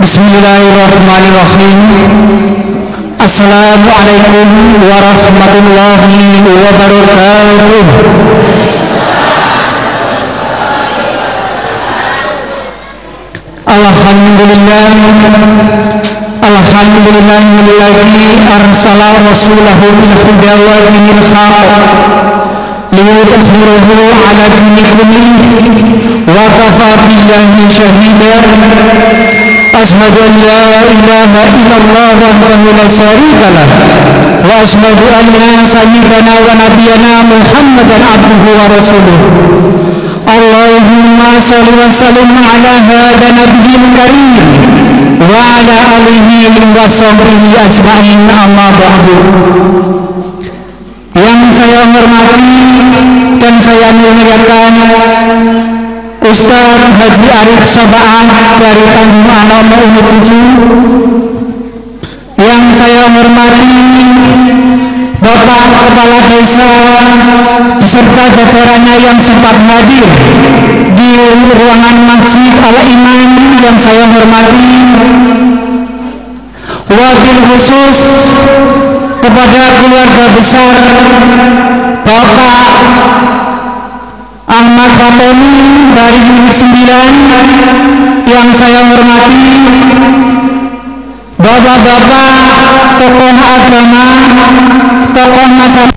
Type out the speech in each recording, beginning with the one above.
Bismillahirrahmanirrahim. Assalamualaikum warahmatullahi wabarakatuh. Alhamdulillah, alhamdulillahilladzi arsala rasulahu bil huda wa dinil haq liyudhhirahu ala dini kullihi wa kafa billahi shahida. Ashhadu an la ilaha illallah wahdahu la syarika lah wa ashhadu anna sayyidana wa nabiyyana Muhammadan abduhu wa rasuluh. Allahumma shalli wa sallim ala hadha nabiyil karim wa ala alihi wa sahbihi ajma'in, amma ba'du. Yang saya hormati dan saya muliakan Ustaz Haji Arif Sabaan dari Tanjung Anom Unit 7. Yang saya hormati Bapak Kepala Desa beserta jajarannya yang sempat hadir di ruangan Masjid Al-Iman. Yang saya hormati wabil khusus kepada keluarga besar Bapak Ahmad Fatoni dari Unit 9. Yang saya hormati bapak-bapak tokoh agama, tokoh masyarakat,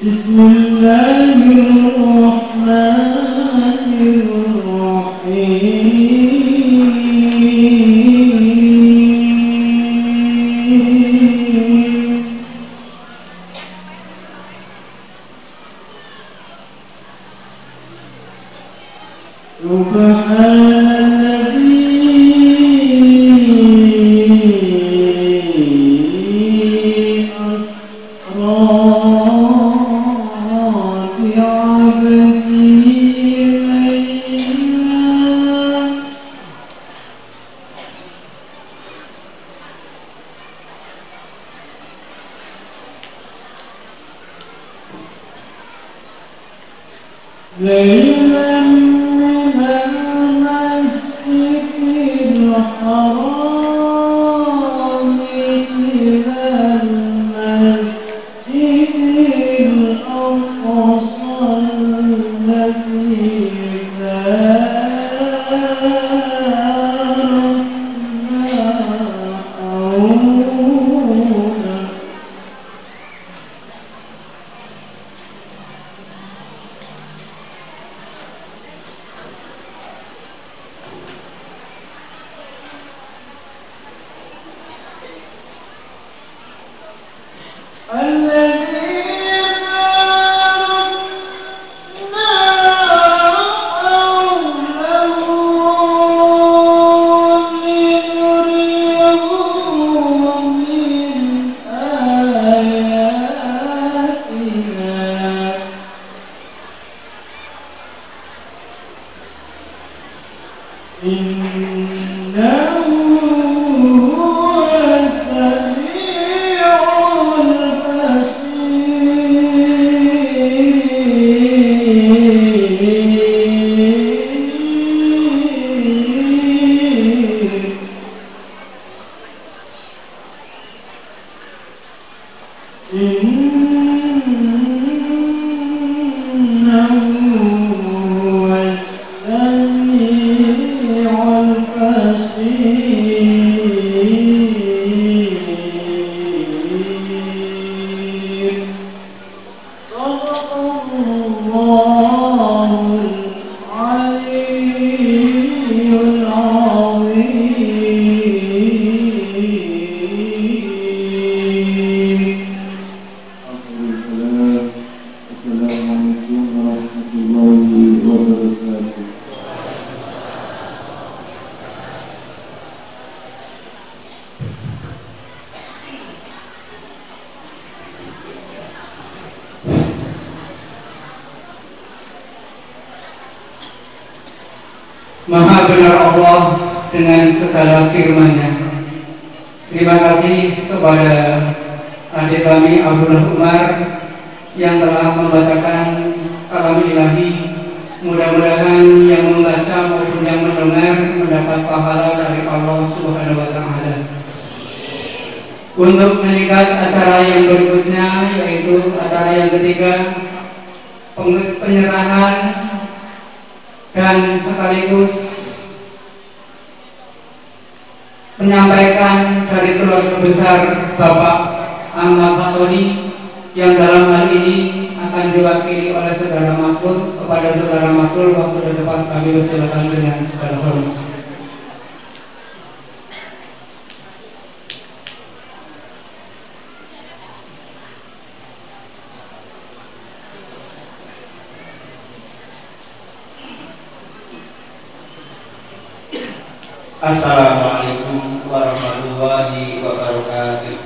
Bismillahirrahmanirrahim. Maha benar Allah dengan segala firman-Nya. Terima kasih kepada adik kami Abdullah Umar yang telah membacakan kalam ilahi. Mudah-mudahan yang membaca maupun yang mendengar mendapat pahala dari Allah Subhanahu wa Ta'ala. Untuk meningkat acara yang berikutnya, yaitu acara yang ketiga, penyerahan dan sekaligus menyampaikan dari keluarga besar Bapak Ahmad Fatoni yang dalam hal ini akan diwakili oleh Saudara Masrul. Kepada Saudara Masrul, waktu dan tempat kami persilakan dengan segala hormat. Assalamualaikum warahmatullahi wabarakatuh.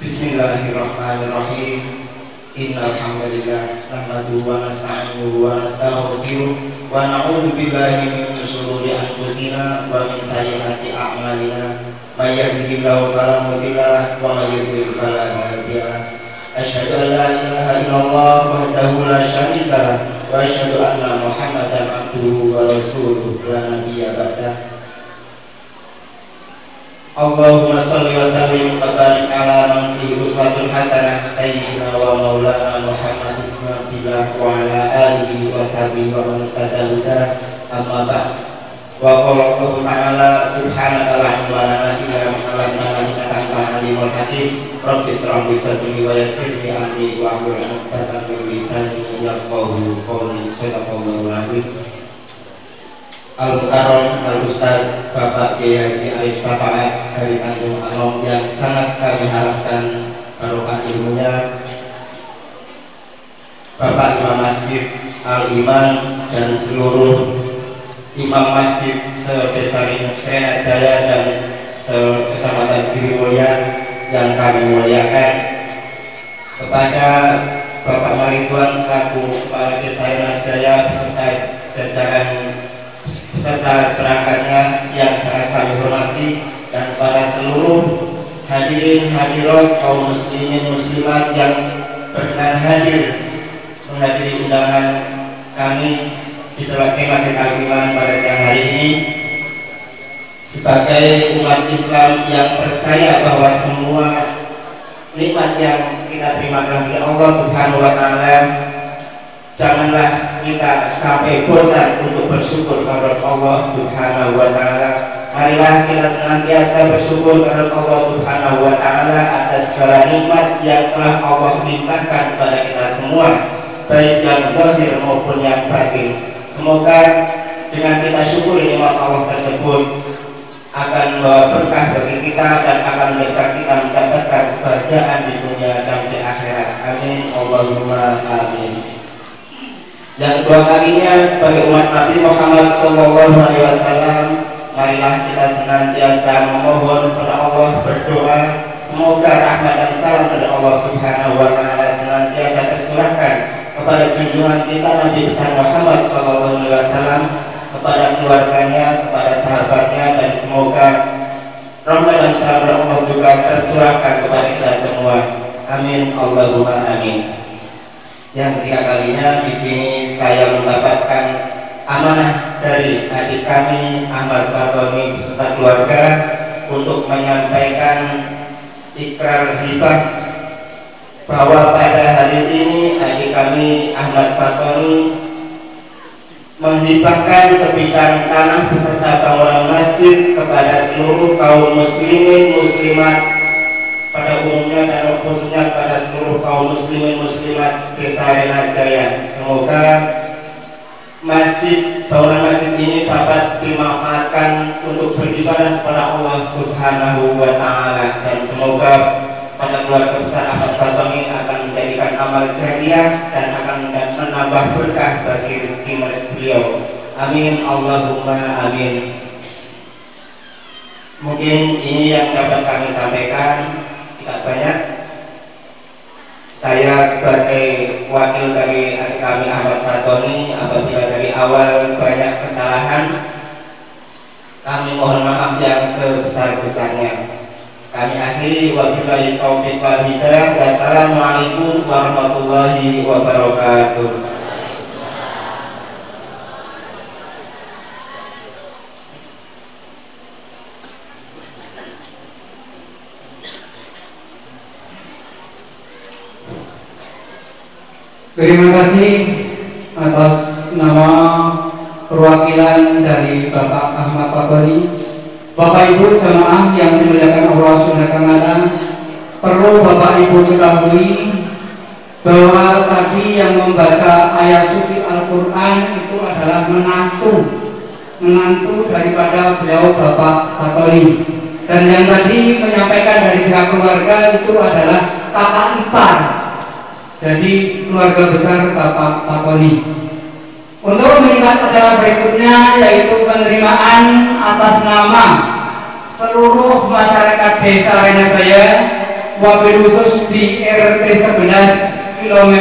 Bismillahirrahmanirrahim. Innal hamdalillah nahmaduhu wa nasta'inuhu wa nastaghfiruh wa na'udzu billahi min shururi anfusina wa min sayyiati a'malina. May yahdihillahu fala mudilla lahu wa may yudlil fala hadiya lahu. Asyhadu an la ilaha illallah wahdahu la syarika lahu wa asyhadu anna Muhammadan abduhu wa rasuluhu la nabiyya ba'dah. Allahumma shalli wa sallim wa barik ala man fihi uswatun hasanah sayyidina wa maulana Muhammad ibn Abdillah wa ala alihi wa sahbihi wa man ittaba amma ba'd. Wa qala Allahu ta'ala subhanaka la ilma lana illa ma 'allamtana innaka antal alimul hakim. Rabbi shrah li sadri wa yassir li amri wa hlul 'uqdatam min lisani yafqahu qawli. Shadaqallahu al-'azim. Al-Mukarram Al-Ustaz Bapak Kiai Haji Arif Safaat dari Tanjung Anom yang sangat kami harapkan barokah ilmunya Masjid Al-Iman dan seluruh imam masjid se-Desa Srenajaya dan se-Kecamatan Girimulya yang kami muliakan, kepada Bapak Marituan selaku Kepala Desa Srenajaya beserta jajaran beserta perangkatnya yang sangat kami hormati, dan kepada seluruh hadirin hadirat kaum muslimin muslimat yang berkenan hadir menghadiri undangan kami di dalam Masjid Al-Iman pada siang hari ini. Sebagai umat Islam yang percaya bahwa semua nikmat yang kita terima dari Allah Subhanahu wa Ta'ala, janganlah kita sampai bosan untuk bersyukur kepada Allah Subhanahu wa Ta'ala. Marilah kita senantiasa bersyukur kepada Allah Subhanahu wa Ta'ala atas segala nikmat yang telah Allah limpahkan kepada kita semua, baik yang zahir maupun yang batin. Semoga dengan kita syukur nikmat Allah tersebut akan membawa berkah bagi kita dan akan membuat kita mendapatkan kebahagiaan di dunia dan di akhirat. Amin Allahumma amin. Yang kedua kalinya sebagai umat Nabi Muhammad SAW, marilah kita senantiasa memohon kepada Allah, berdoa semoga rahmat dan salam dari Allah Subhanahu wa Ta'ala senantiasa tercurahkan kepada junjungan kita Nabi besar Muhammad SAW, kepada keluarganya, kepada sahabatnya, dan semoga rahmat dan salam dari Allah juga tercurahkan kepada kita semua. Amin Allahumma amin. Yang ketiga kalinya di sini saya mendapatkan amanah dari adik kami Ahmad Fatoni beserta keluarga untuk menyampaikan ikrar hibah bahwa pada hari ini adik kami Ahmad Fatoni menghibahkan sebidang tanah beserta bangunan masjid kepada seluruh kaum muslimin muslimat pada umumnya dan khususnya kepada seluruh kaum muslimin muslimat Desa Srenajaya. Semoga bangunan masjid ini dapat dimanfaatkan untuk beribadah kepada Allah Subhanahu wa Ta'ala, dan semoga pada keluarga besar Ahmad Fatoni akan menjadikan amal jariah dan akan menambah berkah bagi rezeki beliau. Amin Allahumma amin. Mungkin ini yang dapat kami sampaikan, tidak banyak. Saya sebagai wakil dari adik kami Ahmad Fatoni, apabila dari awal banyak kesalahan, kami mohon maaf yang sebesar-besarnya. Kami akhiri wabillahi taufiq wal hidayah. Wassalamualaikum warahmatullahi wabarakatuh. Terima kasih atas nama perwakilan dari Bapak Ahmad Fatoni. Bapak Ibu jemaah yang dimuliakan Allah Subhanahu wa Ta'ala, perlu Bapak Ibu ketahui bahwa tadi yang membaca ayat suci Al-Quran itu adalah menantu daripada beliau Bapak Fatoni, dan yang tadi menyampaikan dari pihak keluarga itu adalah kakak ipar, jadi keluarga besar Bapak Fatoni. Untuk melihat acara berikutnya, yaitu penerimaan atas nama seluruh masyarakat Desa Srenajaya, wabil khusus di RT 11 km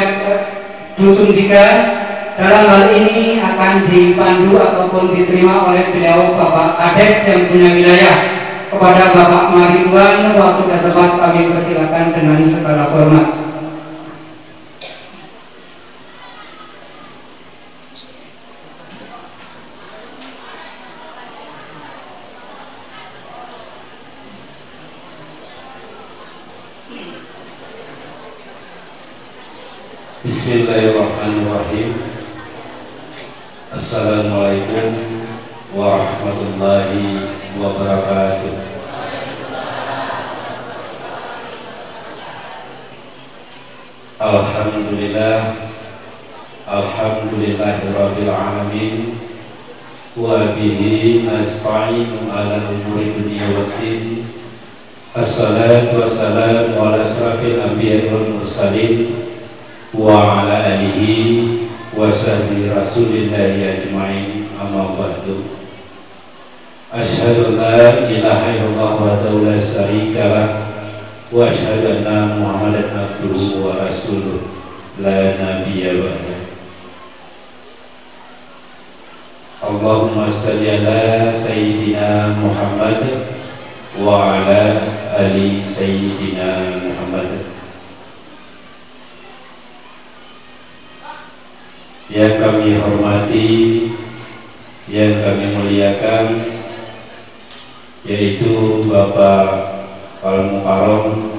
Dusun 3. Dalam hal ini akan dipandu ataupun diterima oleh beliau Bapak Kades yang punya wilayah. Kepada Bapak Marituan, waktu dan tempat kami persilakan dengan segala hormat. Bismillahirrahmanirrahim. Assalamualaikum warahmatullahi wabarakatuh. Alhamdulillahirabbil alamin wa bihi nasta'inu ala umuri dunya waddin. Assalatu wassalamu ala asrafil anbiya'i wal mursalin wa ala alihi wa sahbi rasulillahi ajma'in, amma ba'du. Asyhadu an la ilaha illallah wahdahu la syarika lah wa asyhadu anna Muhammadan abduhu wa rasuluh la nabiyya ba'dahu. Allahumma shalli ala sayyidina Muhammad wa ala ali sayyidina Muhammad. Yang kami hormati, yang kami muliakan, yaitu Bapak Al-Mukarram,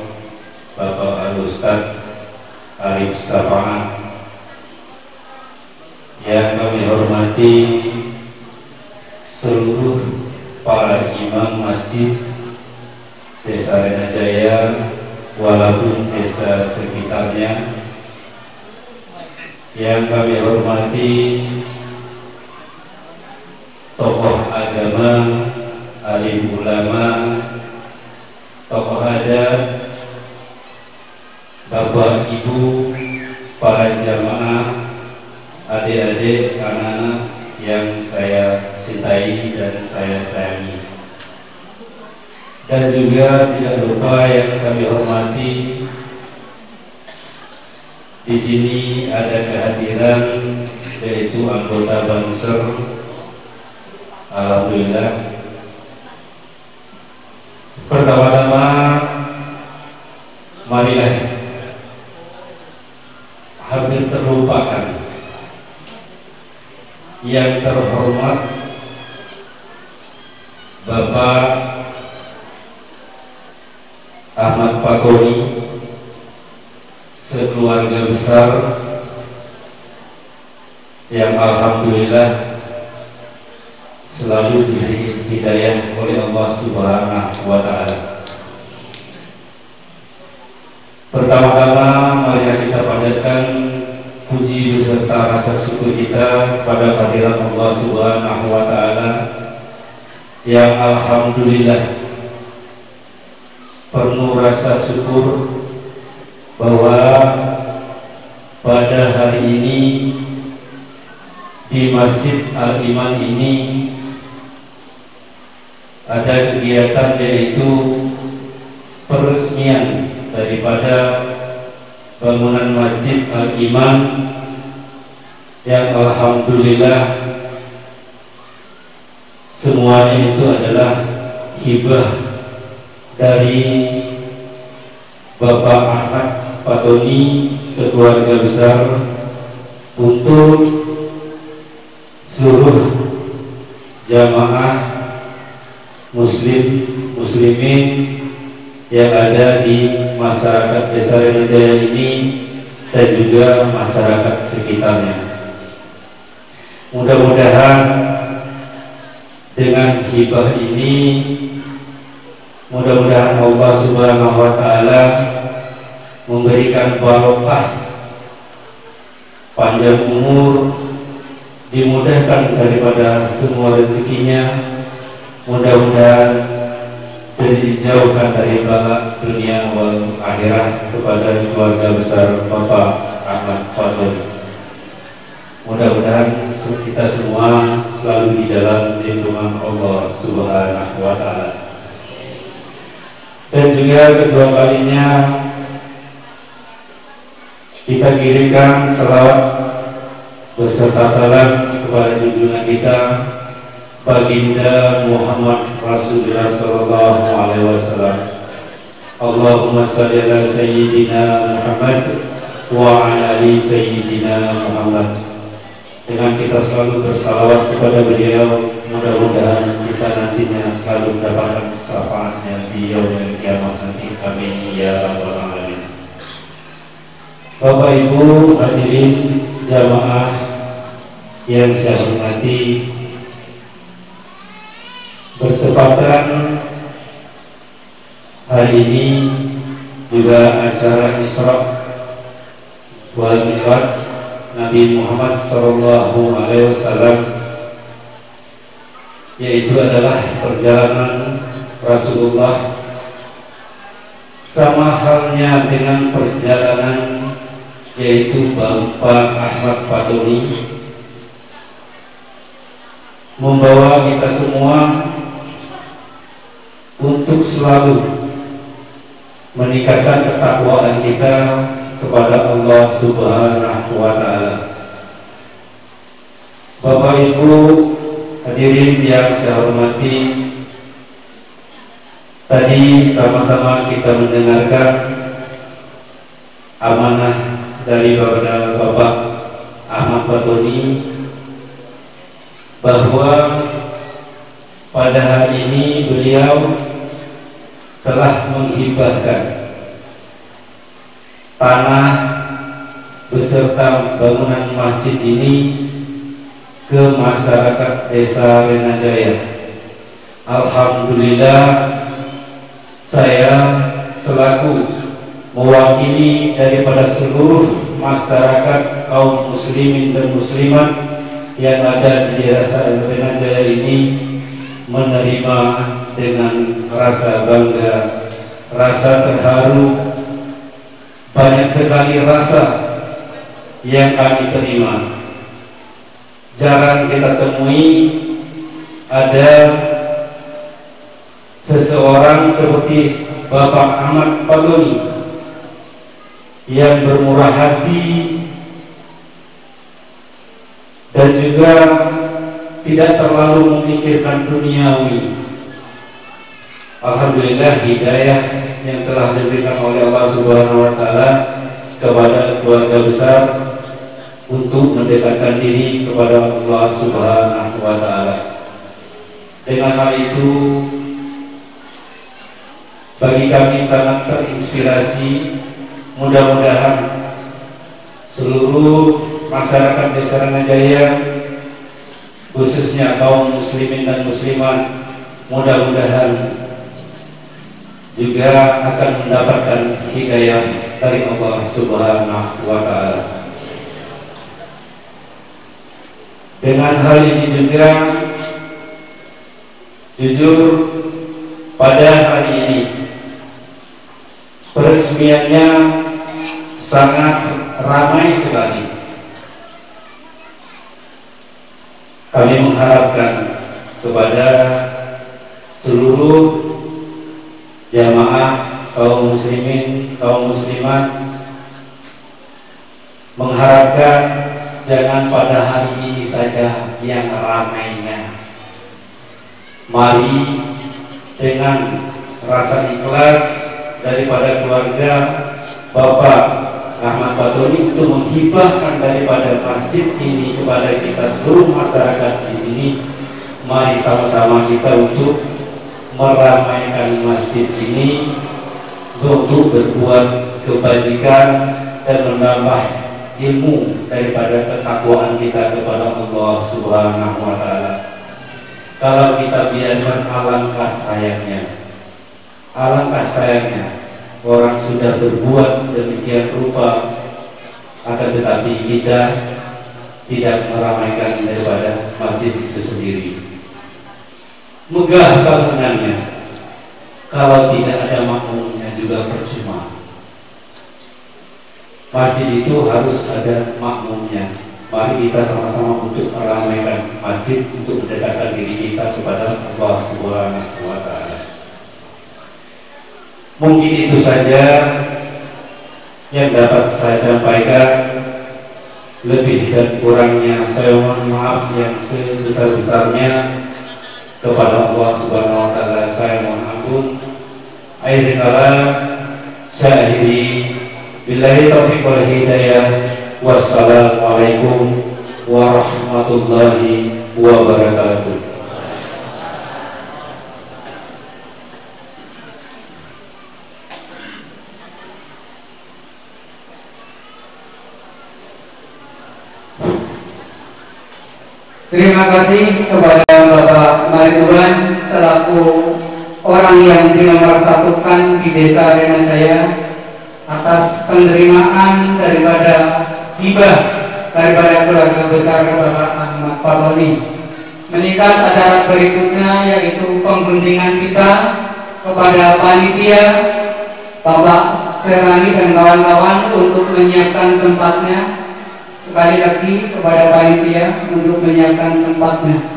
Bapak Al-Ustadz Arif Safa'ah. Yang kami hormati seluruh para imam masjid Desa Renajaya walaupun desa sekitarnya. Yang kami hormati tokoh agama, alim ulama, tokoh adat, bapak ibu, para jamaah, adik-adik, anak-anak yang saya cintai dan saya sayangi. Dan juga tidak lupa yang kami hormati, di sini ada kehadiran yaitu anggota Banser. Alhamdulillah. Pertama-tama marilah hampir terlupakan yang terhormat Bapak Ahmad Pakoni, sekeluarga besar yang alhamdulillah selalu diberi hidayah oleh Allah Subhanahu wa Ta'ala. Pertama-tama mari kita panjatkan puji beserta rasa syukur kita pada kehadirat Allah Subhanahu wa Ta'ala yang alhamdulillah penuh rasa syukur bahwa pada hari ini di Masjid Al-Iman ini ada kegiatan yaitu peresmian daripada bangunan Masjid Al-Iman yang alhamdulillah semuanya itu adalah hibah dari Bapak Ahmad Pakoni, sekeluarga besar, untuk seluruh jamaah muslimin yang ada di masyarakat Desa Renajaya ini dan juga masyarakat sekitarnya. Mudah-mudahan dengan hibah ini, mudah-mudahan Allah Subhanahu wa Ta'ala memberikan barokah, panjang umur, dimudahkan daripada semua rezekinya, mudah-mudahan dijauhkan dari bala dunia wal akhirat kepada keluarga besar Bapak Ahmad Pakoni. Mudah-mudahan kita semua selalu di dalam lindungan Allah Subhanahu wa Ta'ala. Dan juga kedua kalinya kita kirimkan salawat beserta salam kepada junjungan kita Baginda Muhammad Rasulullah sallallahu alaihi wasallam. Allahumma shalli ala sayyidina Muhammad wa ala ali sayyidina Muhammad. Dengan kita selalu bersalawat kepada beliau, mudah-mudahan kita nantinya selalu mendapatkan syafaatnya di yaumil qiyamah nanti. Amin ya rabbal alamin. Bapak Ibu hadirin jamaah yang saya hormati, bertepatan hari ini juga acara Isra wal Mi'raj Nabi Muhammad SAW, yaitu adalah perjalanan Rasulullah, sama halnya dengan perjalanan yaitu Bapak Ahmad Fatoni, membawa kita semua untuk selalu meningkatkan ketakwaan kita kepada Allah Subhanahu wa Ta'ala. Bapak Ibu hadirin yang saya hormati, tadi sama-sama kita mendengarkan amanah dari Bapak Ahmad Fatoni bahwa pada hari ini beliau telah menghibahkan tanah beserta bangunan masjid ini ke masyarakat Desa Renajaya. Alhamdulillah, saya selaku mewakili daripada seluruh masyarakat kaum muslimin dan muslimat yang ada di Desa Renajaya ini menerima dengan rasa bangga, rasa terharu. Banyak sekali rasa yang kami terima. Jarang kita temui ada seseorang seperti Bapak Ahmad Fatoni yang bermurah hati dan juga tidak terlalu memikirkan duniawi. Alhamdulillah, hidayah yang telah diberikan oleh Allah Subhanahu wa Ta'ala kepada keluarga besar untuk mendekatkan diri kepada Allah Subhanahu wa Ta'ala. Dengan hal itu, bagi kami sangat terinspirasi. Mudah-mudahan seluruh masyarakat Desa Renajaya, khususnya kaum muslimin dan muslimat, mudah-mudahan juga akan mendapatkan hidayah dari Allah Subhanahu wa Ta'ala. Dengan hal ini juga, jujur pada hari ini peresmiannya sangat ramai sekali. Kami mengharapkan kepada seluruh jamaah kaum muslimin, kaum muslimat, mengharapkan jangan pada hari ini saja yang ramainya. Mari dengan rasa ikhlas daripada keluarga Bapak Ahmad Fatoni untuk menghibahkan daripada masjid ini kepada kita seluruh masyarakat di sini. Mari sama-sama kita untuk meramaikan masjid ini untuk berbuat kebajikan dan menambah ilmu daripada ketakwaan kita kepada Allah Subhanahu wa Ta'ala. Kalau kita biarkan, alangkah sayangnya orang sudah berbuat demikian rupa, akan tetapi kita tidak meramaikan daripada masjid itu sendiri. Megah bangunannya, kalau tidak ada makmumnya juga percuma. Masjid itu harus ada makmumnya. Mari kita sama-sama untuk meramaikan masjid untuk mendekatkan diri kita kepada Allah Subhanahu wa Ta'ala. Mungkin itu saja yang dapat saya sampaikan. Lebih dan kurangnya saya mohon maaf yang sebesar-besarnya. Kepada Allah Subhanahu wa Ta'ala saya mohon ampun. Akhir kala saya akhiri, billahi taufiq wal hidayah. Wassalamualaikum warahmatullahi wabarakatuh. Terima kasih kepada Bapak Marituban selaku orang yang dipersatukan di Desa Renajaya atas penerimaan daripada hibah daripada keluarga besar Bapak Ahmad Fatoni. Meningkat acara berikutnya yaitu pengguntingan kita kepada panitia Bapak Serani dan kawan-kawan untuk menyiapkan tempatnya. Sekali lagi kepada panitia untuk menyiapkan tempatnya.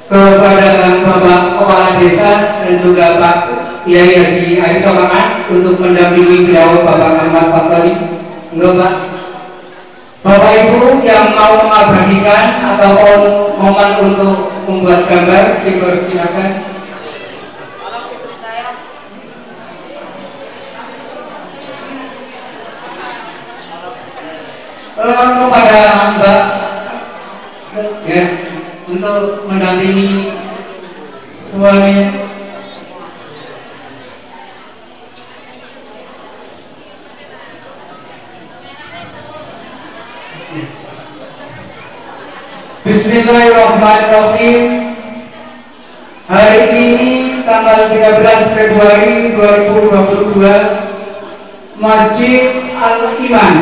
Kepada Bapak Kepala Desa dan juga Pak Kiai Haji Arif Somangan untuk mendampingi beliau Bapak Ahmad Fatholi. Pak, Bapak Ibu yang mau mengabadikan ataupun momen untuk membuat gambar dipersilakan. Kepada Mbak ya, untuk mendampingi suaminya. Bismillahirrahmanirrahim. Hari ini tanggal 13 Februari 2022, Masjid Al-Iman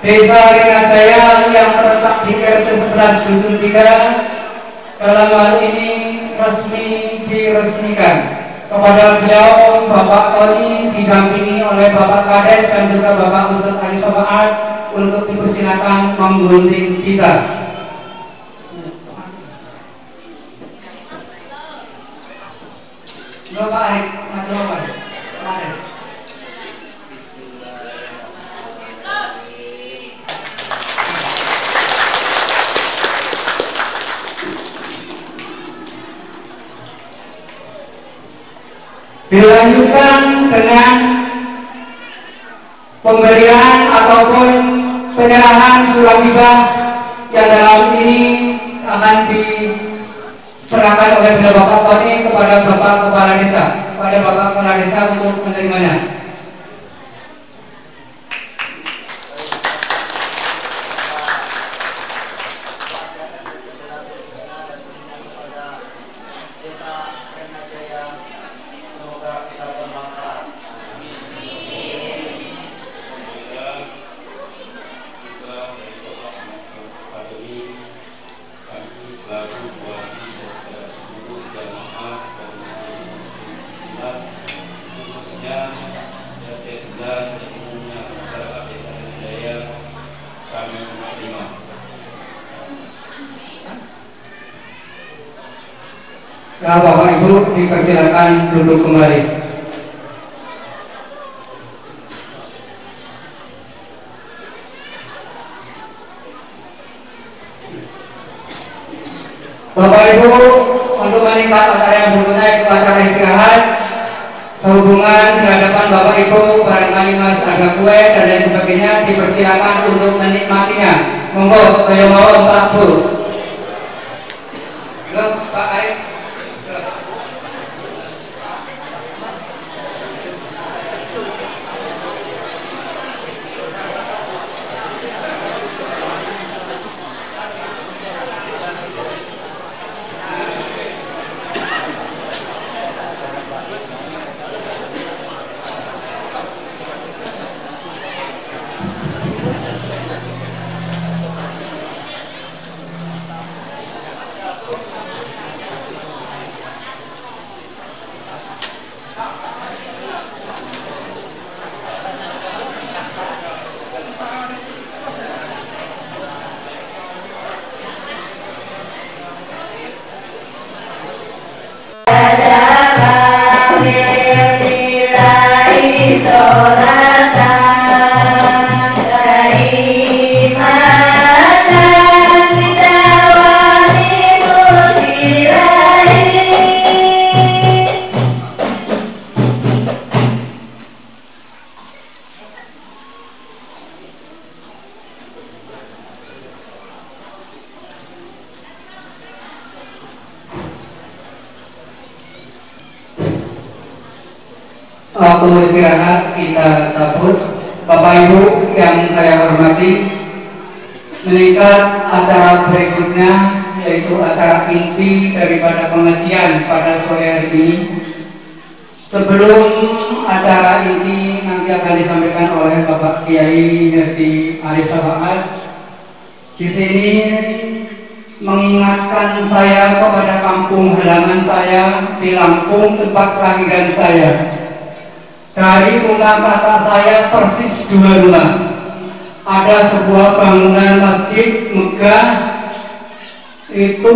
Desa Rinajaya yang terletak di RT 11 Dusun 3 dalam hal ini resmi diresmikan. Kepada beliau Bapak Tony didampingi oleh Bapak Kades dan juga Bapak Ustadz Ali Sobaat untuk dipersilakan menggunting kita. Bapak Arif, Bapak Arif. Dilanjutkan dengan pemberian ataupun penyerahan surat hibah yang dalam ini akan diserahkan oleh Bapak Tony kepada Bapak Kepala Desa, pada Bapak Kepala Desa untuk menerimanya. Nah, Bapak Ibu dipersilakan duduk kembali. Bapak Ibu, untuk meningkat acara yang berikutnya itu acara istirahat. Sehubungan di hadapan Bapak Ibu barangkali masih ada kue dan lain sebagainya, dipersilakan untuk menikmatinya. Monggo, saya mau Pak Bu. Pak Arif. waktu istirahat kita cabut. Bapak Ibu yang saya hormati, meningkat acara berikutnya yaitu acara inti daripada pengajian pada sore hari ini. Sebelum acara inti nanti akan disampaikan oleh Bapak Kiai Haji Arif Sabahat. Di sini mengingatkan saya kepada kampung halaman saya di Lampung, tempat kelahiran saya. Dari rumah kakak saya persis 2 rumah. Ada sebuah bangunan masjid megah, itu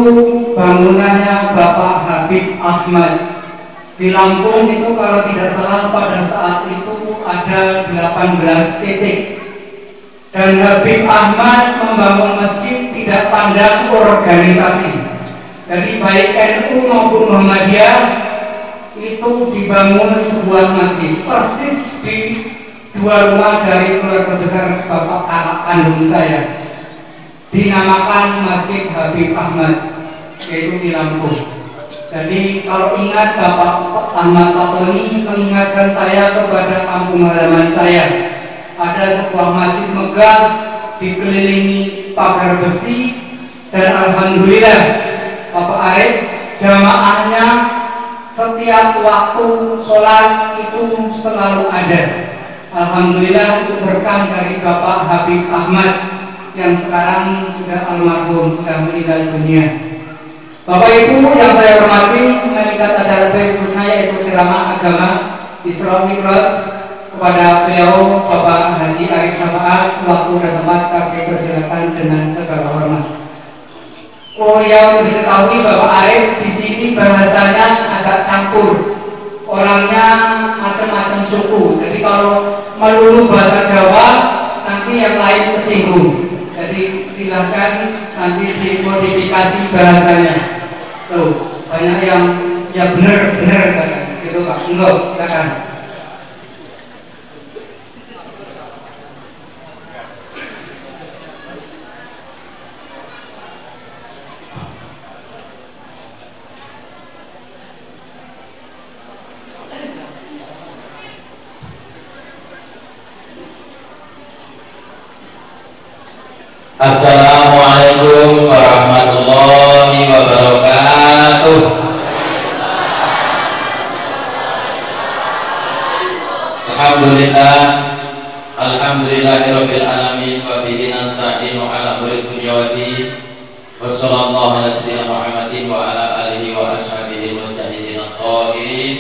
bangunannya Bapak Habib Ahmad. Di Lampung itu kalau tidak salah pada saat itu ada 18 titik. Dan Habib Ahmad membangun masjid tidak pandang organisasi. Jadi baik NU maupun Muhammadiyah itu dibangun sebuah masjid persis di 2 rumah dari keluarga besar Bapak kakak kandung saya. Dinamakan Masjid Habib Ahmad, yaitu di Lampung. Jadi kalau ingat Bapak Ahmad Fatoni mengingatkan saya kepada kampung halaman saya. Ada sebuah masjid megah dikelilingi pagar besi, dan alhamdulillah Bapak Arif jamaahnya setiap waktu sholat itu selalu ada. Alhamdulillah itu berkah dari Bapak Habib Ahmad yang sekarang sudah almarhum, sudah meninggal dunia. Bapak Ibu yang saya hormati, meningkat acara berikutnya yaitu ceramah agama Isra Mi'raj kepada beliau Bapak Haji Arif Sabahat. Waktu dan tempat kami persilakan dengan segala hormat. Oh ya, diketahui Bapak Arif di sini bahasanya agak campur, orangnya macam-macam suku. Jadi kalau melulu bahasa Jawa nanti yang lain tersinggung. Jadi silahkan nanti dimodifikasi bahasanya. Tuh banyak yang ya benar-benar gitu Pak. Enggak, silakan. Assalamualaikum warahmatullahi wabarakatuh. Alhamdulillahirabbil alamin wa bihi nasta'inu ala umuri dunya waddin. Wa sallallahu ala sayyidina Muhammadin wa ala alihi wa ashabihi mujahidin al-qahirin.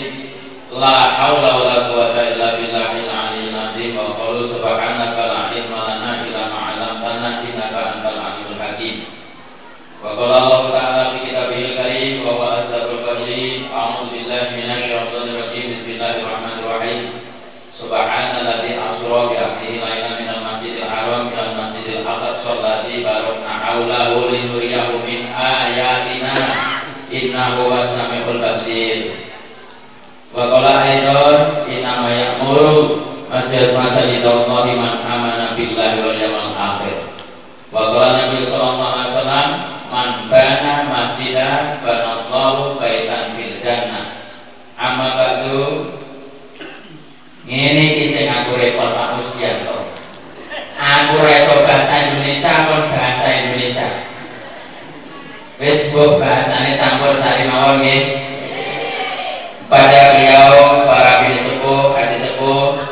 La haula wa la quwwata illa billahil aliyyil azim. Wa qalu subhanaka la ilma lana illa ma 'allamtana innaka antal alimul hakim. Wa qala Allah ta'ala fi kitabihil karim wa huwa asdaqul qa'ilin. A'udzu billahi minasy syaithanir rajim. Bismillahirrahmanirrahim. Subhanalladzi asra bi 'abdihi lailan minal masjidil haram ilal masjidil aqsa alladzi barakna haulahu linuriyahu min ayatina innahu was-sami'ul basir. Wa qala aidan inna ma ya'muru masajidallahi man amana billahi wal yawmil akhir. Wa qala Nabi sallallahu alaihi wasallam man bana masjidan banallahu baitan fil jannah. Amma ba'du. Ini kisah aku repot Pak Musdianto. Aku reso bahasa Indonesia pun bahasa Indonesia. Wis bu bahasane campur sari mawon nggih. Pada beliau para bini sepuh, hadi sepuh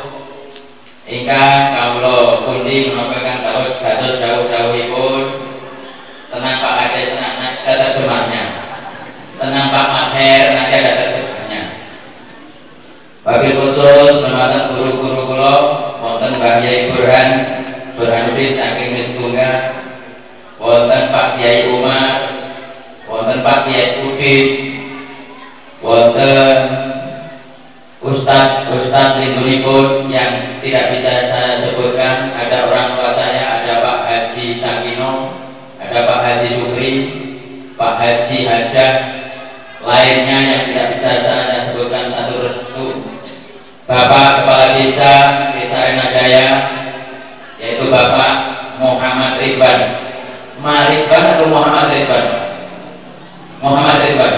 ingkang kawula pundi menyampaikan dados dawuh-dawuhipun. Tenang Pak Ade, tenang ada terjemahnya. Tenang Pak Maher, nanti ada terjemahnya. Wabil khusus menawarkan guru-guru kula wonten Mbah Yai Burhanuddin saking Mistunga, wonten Pak Kiai Umar, wonten Pak Kiai Udin, wonten Ustadz lintunipun yang tidak bisa saya sebutkan. Ada orang tua saya, ada Pak Haji Sakino, ada Pak Haji Sukri, Pak Haji Hajah, lainnya yang tidak bisa saya sebutkan satu persatu. Bapak Kepala Desa Renadaya, yaitu Bapak Muhammad Ridwan. Ridwan atau Muhammad Ridwan? Muhammad Ridwan.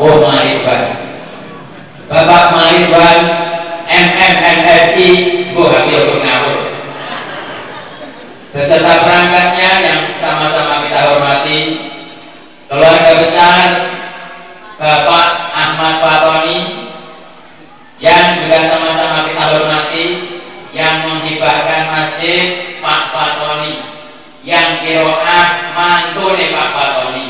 Oh, Ridwan. Bapak Ridwan MMNSI Buhabil Ngawur beserta perangkatnya yang sama-sama kita hormati, keluarga besar Bapak Ahmad Fatoni yang juga sama-sama kita hormati, yang menghibahkan masjid Pak Fatoni, yang kiroah mantune Pak Fatoni,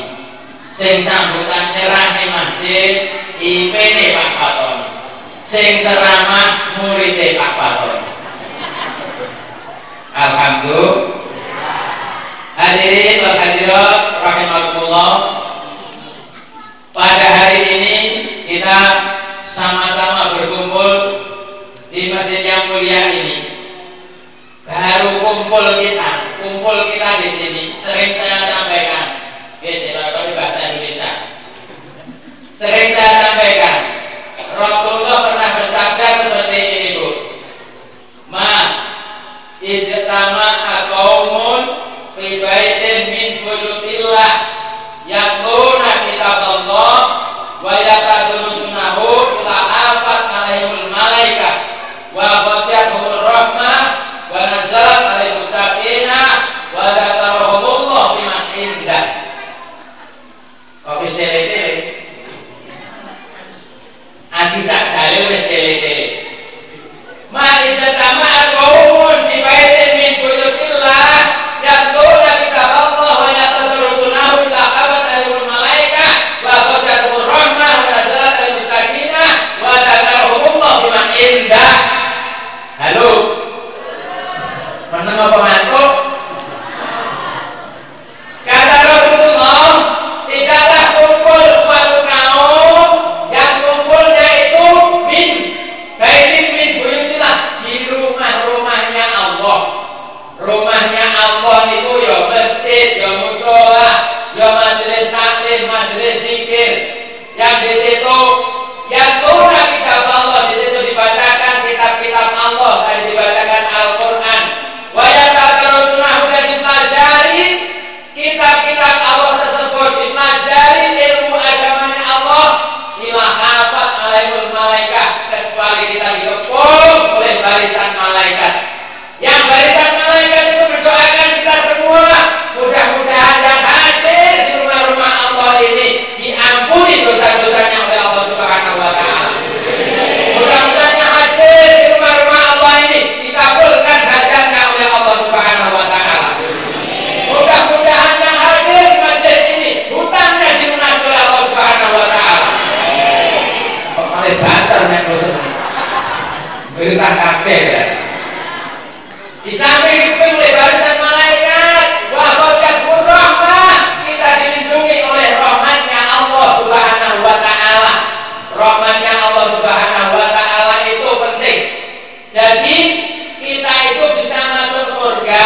sing sambutan nyerah di masjid IPN Pak Fatoni, sing ceramah murid Pak Fatoni. Alhamdulillah. Hadirin wa hadirat rahimakumullah. Pada hari ini kita sama-sama berkumpul di masjid yang mulia ini. Baru kumpul kita di sini. Sering saya sampaikan, kalau bahasa Indonesia. Sering saya sampaikan, Rasulullah pernah bersabda seperti ini, Bu. Ijtama'a qaumun fi baitin min buyutillah yatluna kitaballah wa yatadrusunahu ila afat alaihul malaika wa ghasyiyatuhur rahmah wa nazalat alaihimus sakinah wa dzakarahumullah biman indah. Kopi tele ati sak dale wis tele ma ijtama'a qaumun fi baitin min buyutillah yatluna kitaballah wa yatadrusunahu ila afat alaihul malaika wa ghasyiyatuhur rahmah wa nazalat alaihimus sakinah wa dzakarahumullah biman indah. Halo. Pernah apa mantuk? Kata Rasulullah, tidaklah kumpul suatu kaum yang kumpulnya itu min baitin min buyutillah, di rumah-rumahnya Allah. Rumahnya Allah itu ya masjid, ya mushola, ya majelis taklim, majelis zikir. Yang di situ yang turun kitab Allah, di situ dibacakan kitab-kitab Allah, dan dibacakan Al-Quran. Wa yatadrusunahu, dan dipelajari kitab-kitab Allah tersebut, dipelajari ilmu agamanya Allah. Ila hafat alaihul malaikah, kecuali kita dikepung oleh barisan malaikat. Yang barisan malaikat itu mendoakan kita semua, mudah-mudahan yang hadir di rumah-rumah Allah ini diampuni dosa-dosanya oleh Allah Subhanahu wa Ta'ala. Mudah-mudahan yang hadir di rumah-rumah Allah ini dikabulkan hajatnya oleh Allah Subhanahu wa Ta'ala. Mudah-mudahan yang hadir di masjid ini hutangnya dilunasi oleh Allah Subhanahu wa Ta'ala. Kok paling banter nek dosa. Berita kabeh ya. Di samping dipimpin oleh barisan malaikat, wa ghasyiyatuhur rahmah, kita dilindungi oleh rahmatnya Allah Subhanahu wa Ta'ala. Rahmatnya Allah Subhanahu wa Ta'ala itu penting. Jadi kita itu bisa masuk surga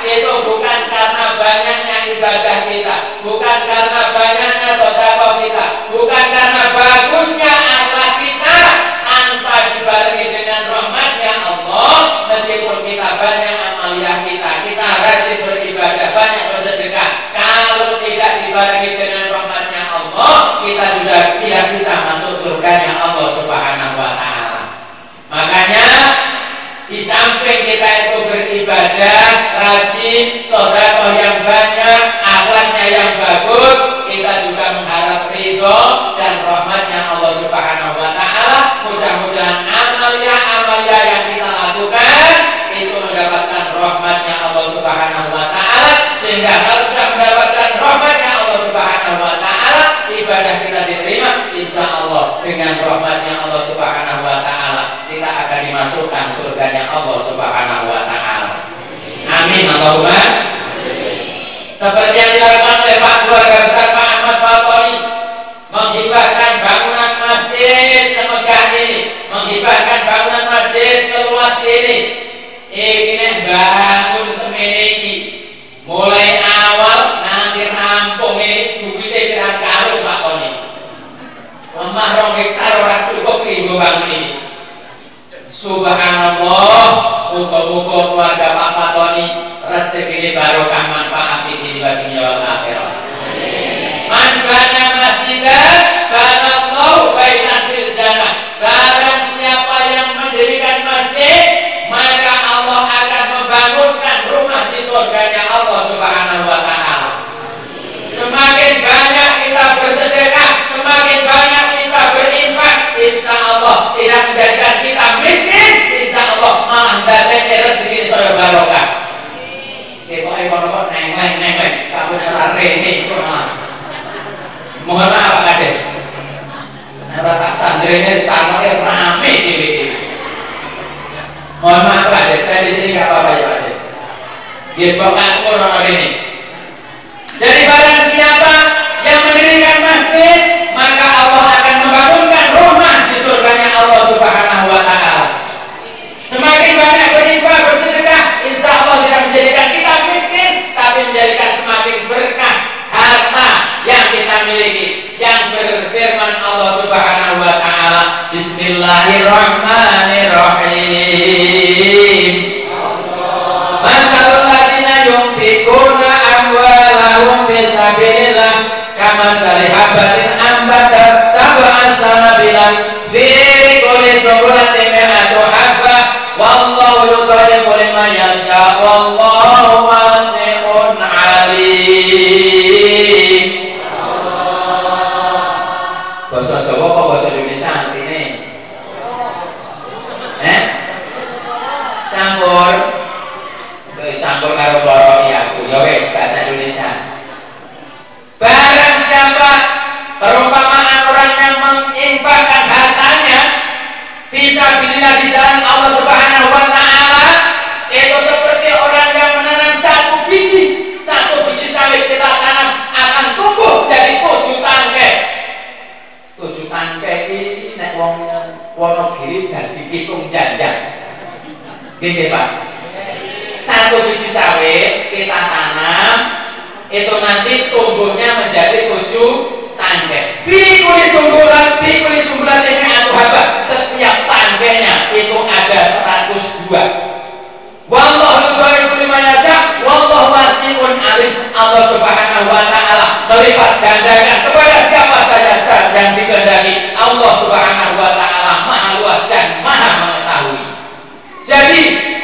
itu bukan karena banyaknya ibadah kita, bukan karena banyaknya sedekah kita, bukan karena bagusnya akhlak kita, tanpa dibarengi dengan rahmatnya Allah. Meskipun kita banyak amaliyah kita rajin beribadah, banyak bersedekah, kalau tidak dibarengi dengan rahmatnya Allah, kita juga tidak bisa masuk surganya Allah Subhanahu wa Ta'ala. Makanya di samping kita itu beribadah, rajin, sedekah yang banyak, akhlaknya yang bagus, kita juga mengharap ridho dan rahmatnya Allah Subhanahu wa Ta'ala. Mudah-mudahan amalia-amalia yang kita lakukan itu mendapatkan rahmatnya Allah Subhanahu wa Ta'ala, sehingga kalau sudah mendapatkan rahmatnya Allah Subhanahu wa Ta'ala, ibadah kita diterima insya Allah. Dengan rahmatnya Allah Subhanahu wa Ta'ala kita akan dimasukkan surganya Allah Subhanahu wa Ta'ala. Amin Allahumma. Seperti yang dilakukan oleh Pak keluarga besar Pak Ahmad Fatoni, menghibahkan bangunan masjid semegah ini, menghibahkan bangunan masjid seluas ini. Ini bangun semeniki, mulai awal nanti rampung ini duitnya pirang karung Pak Toni. Lemah 2 hektar orang cukup ibu bangun ini. Subhanallah, muka-muka keluarga Pak Fatoni rezeki ini barokah manfaat ini bagi nyawa akhirat. Man bana masjidan banallahu baitan fil jannah. Barang siapa yang mendirikan Mohon maaf Pak Des, saya di sini nggak apa-apa ya Pak Des. Dia sebabkan orang ini. Jadi barang siapa yang mendirikan masjid, maka Allah akan membangunkan rumah di surganya Allah Subhanahu wa Ta'ala. Semakin banyak beribadah bersedekah, insya Allah tidak menjadikan kita miskin, tapi menjadikan semakin berkah harta yang kita miliki. Yang berfirman Allah Subhanahu wa Ta'ala, Bismillahirrahmanirrahim. Masalul ladina yunfikuna amwalahum fi sabilillah kamasali habatin ambatat sab'a sanabilan fi kulli sumbulatin mi'atu habba wallahu yudhhibu liman yasha wallahu wasi'un 'alim. Bahasa Jawa apa bahasa Indonesia artinya? Campur karo loro aku ya wis bahasa Indonesia. Barang siapa perumpamaan orang yang menginfakkan hartanya fisabilillah di jalan Allah Subhanahu wa Ta'ala, itu seperti orang yang menanam satu biji sawit kita tanam akan tumbuh jadi 7 tangkai. 7 tangkai ini nek wong Wonogiri dadi pitung janjang. Gini Pak, satu biji sawit kita tanam itu nanti tumbuhnya menjadi 7 tangkai. Fi kulli sumbulan ini atau haba, setiap tangkainya itu ada 102. Wallahu yudhhibu liman yasha wallahu wasi'un 'alim. Allah Subhanahu wa Ta'ala melipat gandakan kepada siapa saja yang dikehendaki. Allah Subhanahu wa Ta'ala Maha luas dan Maha mengetahui. Jadi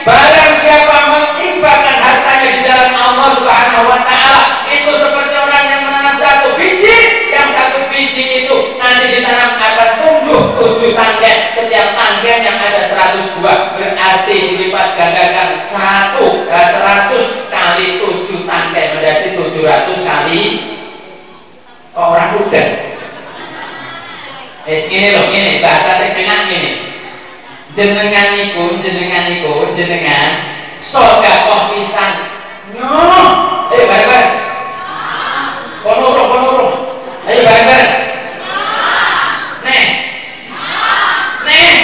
barang siapa menginfakkan hartanya di jalan Allah Subhanahu wa Ta'ala, itu seperti orang yang menanam satu biji, yang satu biji itu nanti ditanam akan tumbuh 7 tangkai. Setiap tangkai yang ada 102, berarti dilipat gandakan 100 kali 7 tangkai menjadi 700 kali orang muda. Ini loh, ini bahasa sebenarnya ini. Jenengan sedekah pisan. Nyoh, ayo bareng-bareng. Konurung. Ayo bareng-bareng. Neh. Nyak.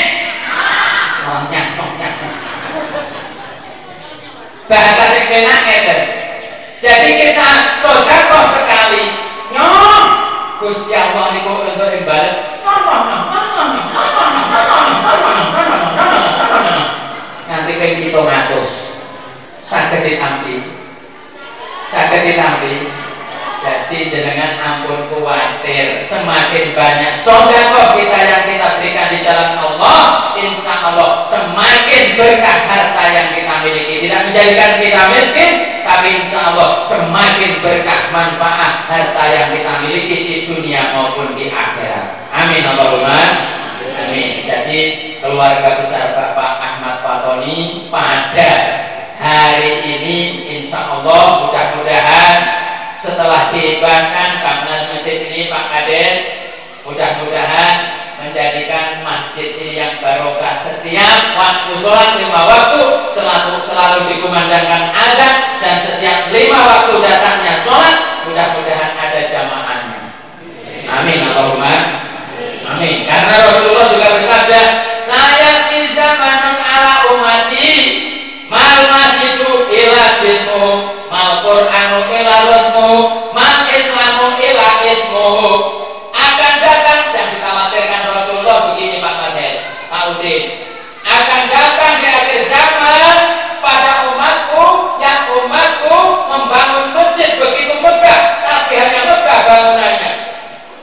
Bahasa sing penak ngeten. Jadi kita sedekah sekali. Nyoh, Gusti Allah niku untuk imbales. Nanti kayak gitu ngatus saged ditampi. Jadi jenengan ampun kuwatir, semakin banyak sedekah kita yang kita berikan di jalan Allah, insya Allah semakin berkah harta yang kita miliki. Tidak menjadikan kita miskin, tapi insya Allah semakin berkah manfaat harta yang kita miliki di dunia maupun di akhirat. Amin Allahumma amin. Jadi keluarga besar Bapak Ahmad Fatoni pada hari ini insya Allah mudah-mudahan setelah dihibahkan bangunan masjid ini Pak Kades, mudah-mudahan menjadikan masjid ini yang barokah. Setiap waktu sholat 5 waktu selalu dikumandangkan azan, dan setiap 5 waktu datangnya sholat mudah-mudahan ada jamaahnya. Amin Allahumma amin. Karena Rasulullah juga bersabda, saya bisa manun ala umati mal masjidu ila jismu mal qur'anu ila rasmu mal islamu ila ismu. Akan datang, dan dikhawatirkan Rasulullah begini Pak Kadir, Pak Udin, akan datang di akhir zaman pada umatku membangun masjid begitu megah, tapi hanya megah bangunannya.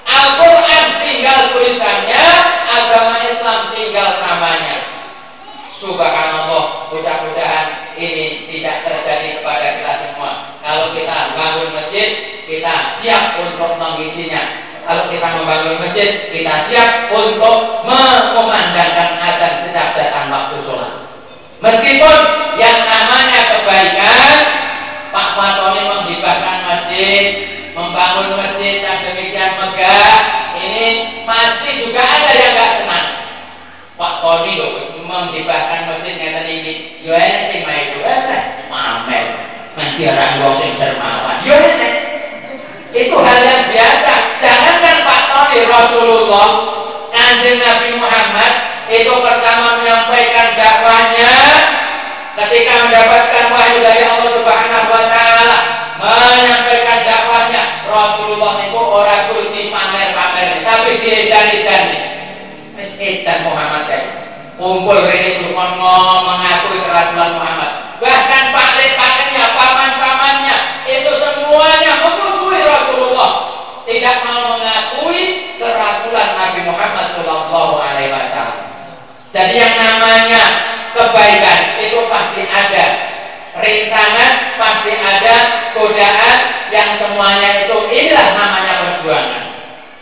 Al-Quran tinggal tulisannya, agama Islam tinggal namanya. Subhanallah, mudah-mudahan ini tidak terjadi kepada kita semua. Kalau kita bangun masjid, kita siap untuk mengisinya. Kalau kita membangun masjid, kita siap untuk mengumandangkan azan setiap datang waktu sholat. Meskipun yang namanya kebaikan, Pak Fatoni menghibahkan masjid, membangun masjid yang demikian megah, ini pasti juga ada yang gak senang. Pak Tony loh menghibahkan masjid ngeten iki. Yo enek sing main pamer. Nanti orang wong sing dermawan. Yo enek. Itu hal yang biasa. Jangankan Pak Tony Rasulullah, Kanjeng Nabi Muhammad itu pertama menyampaikan dakwahnya ketika mendapatkan wahyu dari Allah Subhanahu wa taala, menyampaikan dakwahnya. Rasulullah itu orang kulti pamer-pamer, tapi diedan-edani. Wis edan Muhammad guys. Kumpul rene ngomong mengakui kerasulan Muhammad. Bahkan pakle-paklenya, paman-pamannya itu semuanya memusuhi Rasulullah, tidak mau mengakui kerasulan Nabi Muhammad Sallallahu Alaihi Wasallam. Jadi yang namanya kebaikan itu pasti ada, rintangan pasti ada, godaan yang semuanya itu inilah namanya perjuangan.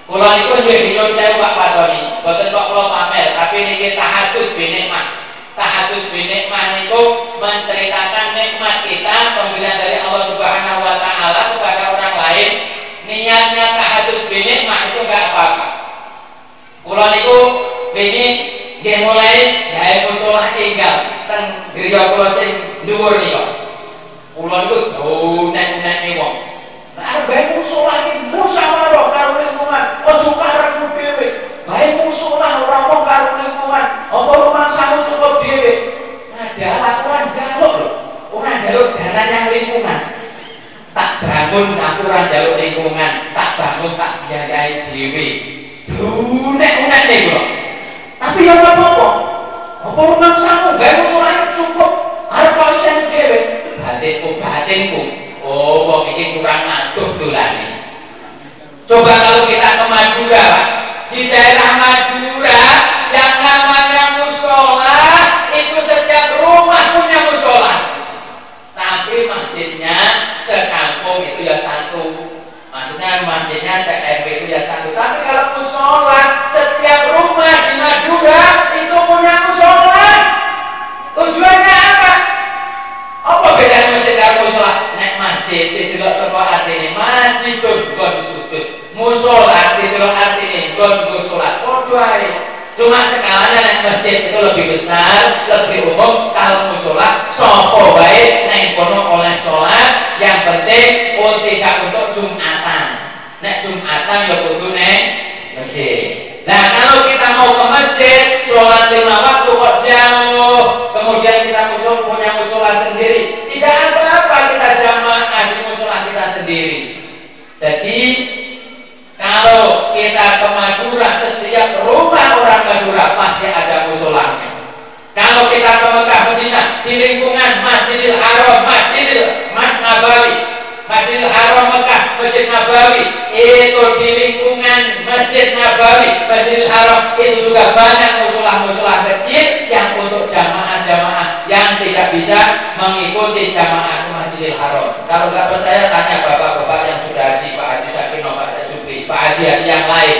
Kalau itu nggih saya Pak Patoni, boten kok kula pamer, tapi niki tahadus binikmah. Tahadus binikmah niku menceritakan nikmat kita, pemberian dari Allah Subhanahu wa taala kepada orang lain. Niatnya tahadus binikmah itu enggak apa-apa. Kula niku wingi nggih mulai gawe musholah enggal teng griya kula sing dhuwur niku. Kula niku donen-donen wong. Arep bae musholah iki musyawarah karo lingkungan, ojo karepmu dhewe. Bae musholah ora kok karo lingkungan, apa rumahmu cukup dhewe. Padahal aku ora njaluk lho. Ora njaluk dananya lingkungan. Tak bangun aku ora njaluk lingkungan, tak bangun tak biayai dhewe. Dunek-unek niku. Tapi ya ora apa-apa. Apa rumahmu bae musholah cukup, arep kok sen dhewe. Batinku. Oh, wong iki kurang aduh dolane. Coba kalau kita ke Madura, Pak. Di daerah Madura yang namanya mushola itu setiap rumah punya mushola. Tapi masjidnya sekampung itu ya satu. Maksudnya masjidnya se-RW itu ya satu. Tapi kalau mushola setiap rumah di Madura itu punya mushola. Tujuannya apa? Apa bedanya masjid karo mushola? Masjid didelok saka artine masjid bukan sujud. Mushola didelok artine nggon salat. Padha ae. Cuma skalanya nek masjid itu lebih besar, lebih umum. Kalau mushola sapa wae ning kono oleh salat, yang penting tidak untuk Jumatan. Nek Jumatan ya kudu ning masjid. Nah, kalau kita mau ke masjid, sholat 5 waktu kok jauh, kemudian kita punya mushola sendiri, tidak apa-apa kita jamaah di mushola kita sendiri. Jadi kalau kita ke Madura, setiap rumah orang Madura pasti ada musholanya. Kalau kita ke Mekah Madinah, di lingkungan Masjidil Haram, Masjidil Nabawi, Masjidil Haram Mekah, Masjid Nabawi, itu di lingkungan Masjid Nabawi, Masjidil Haram itu juga banyak musola-musola kecil yang untuk jamaah-jamaah yang tidak bisa mengikuti jamaah Masjidil Haram. Kalau nggak percaya tanya bapak-bapak yang sudah haji, Pak Haji Sakino, Pak Haji Supri, Pak Haji yang lain.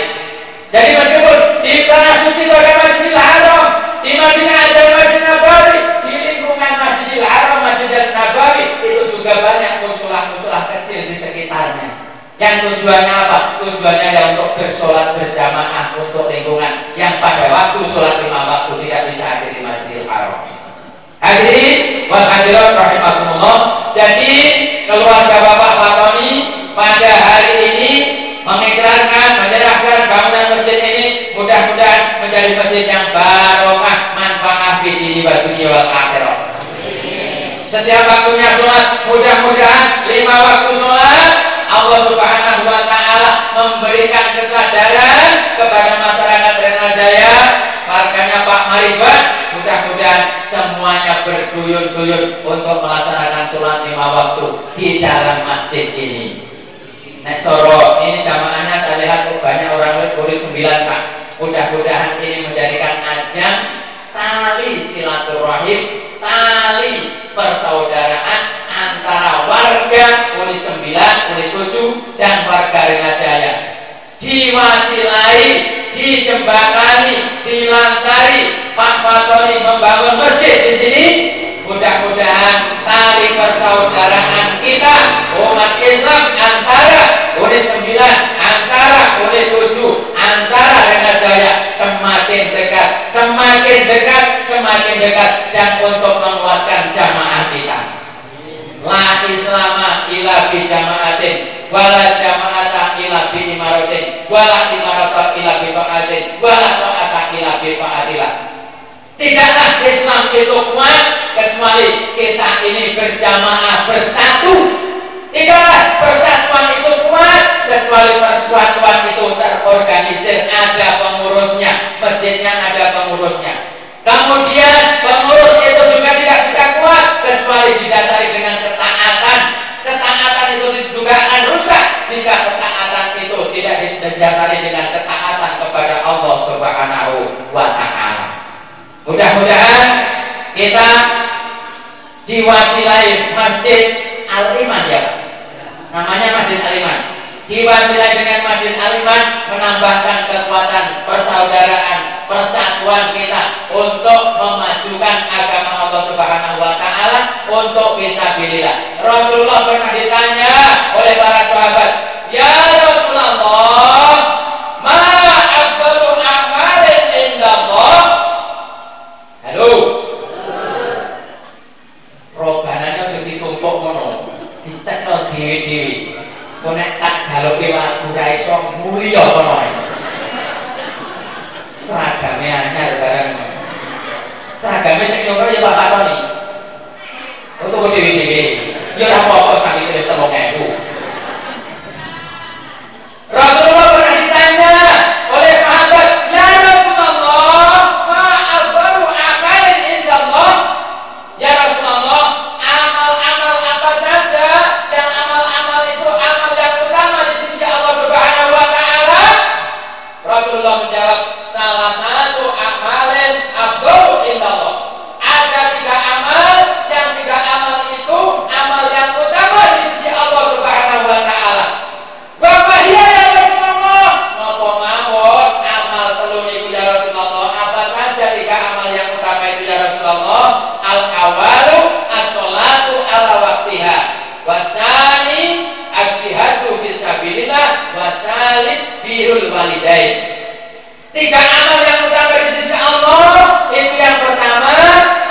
Jadi meskipun di tanah suci itu ada Masjidil Haram, di Madinah ada Masjid Nabawi, di lingkungan Masjidil Haram, Masjid Nabawi itu juga banyak musola-musola kecil di sekitarnya. Yang tujuannya apa? Tujuannya ya untuk bersolat berjamaah untuk lingkungan yang pada waktu sholat 5 waktu tidak bisa hadir di Masjidil Haram. Hadirin wal hadirat rahimakumullah. Jadi keluarga Bapak Pak Tony pada hari ini mengikrarkan, menyerahkan bangunan masjid ini mudah-mudahan menjadi masjid yang barokah, manfaat fi dini wa dunya wal akhirah. Setiap waktunya sholat, mudah-mudahan 5 waktu sholat Allah Subhanahu wa taala memberikan kesadaran kepada masyarakat Renajaya, warganya Pak Maribat, mudah-mudahan semuanya berduyun-duyun untuk melaksanakan sholat 5 waktu di dalam masjid ini. Nek coro ini jamaahnya saya lihat banyak orang murid 9 Pak. Mudah-mudahan ini menjadikan ajang tali silaturahim, tali persaudaraan antara warga Uli 9, Uli 7 dan warga Renajaya. Diwasilai, dijembatani, dilantari Pak Fatoni membangun masjid di sini. Mudah-mudahan tali persaudaraan kita umat Islam antara Uli 9, antara Uli 7, antara Renajaya semakin dekat, semakin dekat, semakin semakin dekat dan untuk menguatkan jamaah kita. La islama ila bi jama'atin wala jama'ata ila bi imaratin wala imarata ila bi ta'atin wala ta'ata ila bi ta'atillah. Tidaklah Islam itu kuat kecuali kita ini berjamaah bersatu. Tidaklah persatuan itu kuat kecuali persatuan itu terorganisir, ada pengurusnya, masjidnya ada pengurusnya. Kemudian pengurus itu juga tidak bisa kuat kecuali didasari dengan ketaatan. Ketaatan itu juga akan rusak jika ketaatan itu tidak didasari dengan ketaatan kepada Allah Subhanahu wa Ta'ala. Mudah-mudahan kita diwasilai Masjid Al-Iman, ya Pak. Namanya Masjid Al-Iman. Diwasilai dengan Masjid Al-Iman menambahkan kekuatan persaudaraan, persatuan kita untuk memajukan agama Allah Subhanahu wa Ta'ala untuk fisabilillah. Rasulullah pernah ditanya oleh para sahabat, "Ya Rasulullah, ma afdalu a'malin indallah?" Halo. Robanane aja ditumpuk ngono. Dicekel dhewe-dhewe. Konek tak jaluke lagu ra iso mulya kono. Seragame anyar bareng. Seragame sing nyokro ya Bapak Toni. Untuk dhewe-dhewe. Ya ora apa-apa sak iki wis 3.000. Rasulullah pernah ditanya oleh sahabat, "Ya Rasulullah, ma afdalu amalin indallah?" Ya Rasulullah, amal-amal apa saja yang amal-amal itu amal yang utama di sisi Allah Subhanahu wa Ta'ala? Rasulullah menjawab, salah satu amalin afdalu indallah. Ada 3 amal, yang 3 amal itu amal yang utama di sisi Allah Subhanahu wa Ta'ala. Bapak ya Rasulullah, napa mawon amal telu niku ya Rasulullah? Apa saja 3 amal yang utama itu ya Rasulullah? Al-awalu as-sholatu ala waqtiha, wasani al-jihadu fisabilillah, wasalis birrul walidain. 3 amal yang utama di sisi Allah itu yang pertama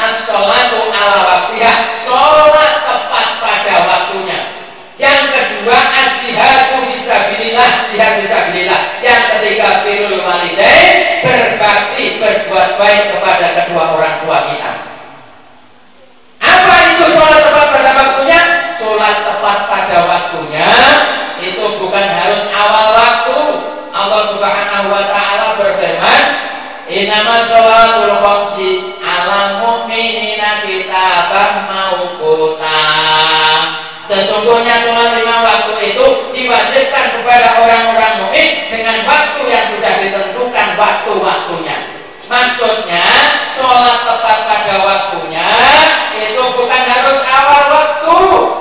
as-sholatu ala waqtiha, sholat tepat pada waktunya. Yang kedua al-jihadu fisabilillah, jihad fisabilillah. Yang ketiga birrul walidain, berbakti, berbuat baik kepada kedua orang tua kita. Apa itu sholat tepat pada waktunya? Sholat tepat pada waktunya itu bukan harus awal waktu. Allah Subhanahu wa Ta'ala berfirman, "Innama sholatul khamsi 'alal mu'minina kitaban mauquta." Sesungguhnya sholat 5 waktu itu diwajibkan kepada orang-orang mukmin dengan waktu yang sudah ditentukan waktu-waktunya. Maksudnya sholat tepat pada waktunya itu bukan harus awal waktu.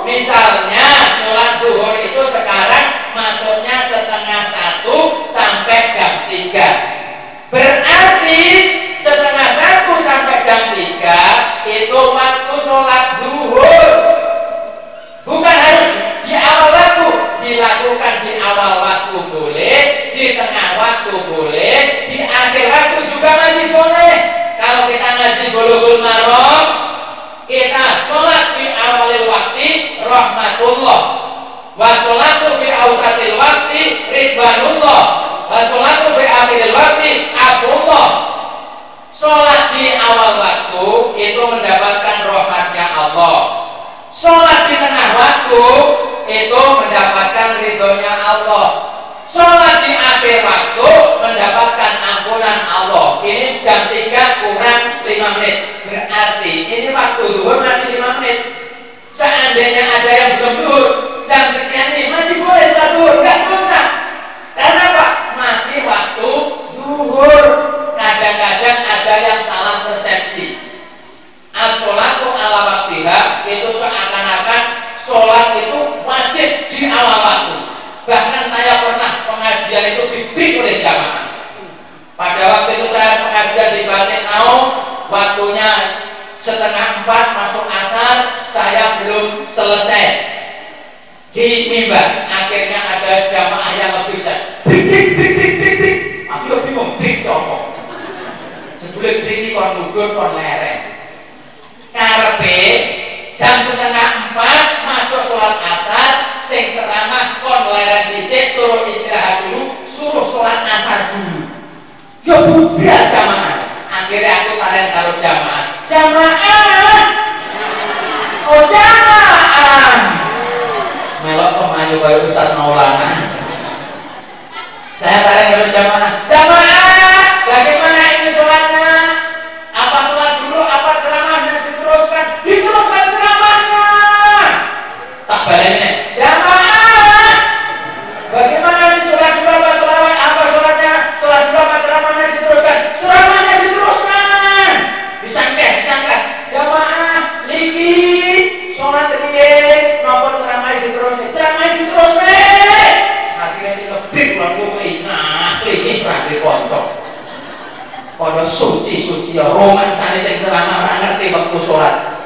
Misalnya sholat zuhur itu sekarang masuknya 12:30 sampai jam 3. Berarti 12:30 sampai jam 3 itu waktu sholat zuhur. Bukan harus di awal waktu, dilakukan di awal waktu boleh, di tengah waktu boleh, di akhir waktu juga masih boleh. Kalau kita ngaji Bulughul Maram, kita sholat fi awalil waktu rahmatullah, wa sholatu fi awsatil waktu ridwanullah, wa sholatu fi akhiril waktu abdullah. Sholat di awal waktu itu mendapatkan rahmatnya Allah. Sholat di tengah waktu itu mendapatkan ridhonya Allah. Sholat di akhir waktu mendapatkan ampunan Allah. Ini jam 3 kurang 5 menit. Berarti ini waktu zuhur masih 5 menit. Seandainya ada yang belum zuhur, jam sekian ini masih boleh sholat zuhur, nggak dosa. Karena apa? Masih waktu zuhur. Kadang-kadang ada yang salah persepsi. As-sholatu ala waqtiha itu seakan-akan sholat itu wajib di awal waktu. Bahkan saya pernah pengajian itu diberi oleh jamaah. Pada waktu itu saya pengajian di Batin Naum, waktunya 3:30 masuk asar, saya belum selesai di mimbar. Akhirnya ada jamaah yang lebih besar. Aku bingung, bulet ini kon mundur kon lereng. Karepe jam 3:30 masuk sholat asar, sing ceramah kon lereng dhisik, suruh istirahat dulu, suruh sholat asar dulu. Yo budal jamaah. Akhirnya aku kalian taruh jamaah. Jamaah. Oh jamaah. Melok pemayu kaya Ustaz Maulana. Saya kalian taruh jamaah. Jamaah. Bagaimana ini sholatnya? Apa sholat dulu? Apa ceramahnya diteruskan? Diteruskan ceramahnya. Tak baliknya. Jamaah. Bagaimana ini sholat dulu? Apa sholat? Apa sholatnya? Sholat dulu apa ceramahnya diteruskan? Ceramahnya diteruskan. Disangka. Jamaah. Liki. Sholat tadi. Nopo ceramahnya diteruskan. Ceramahnya diteruskan. Akhirnya si lebih pulang bukti. Nah, ini berarti koncok. Pada suci ya roman sana sing ceramah ora ngerti waktu sholat.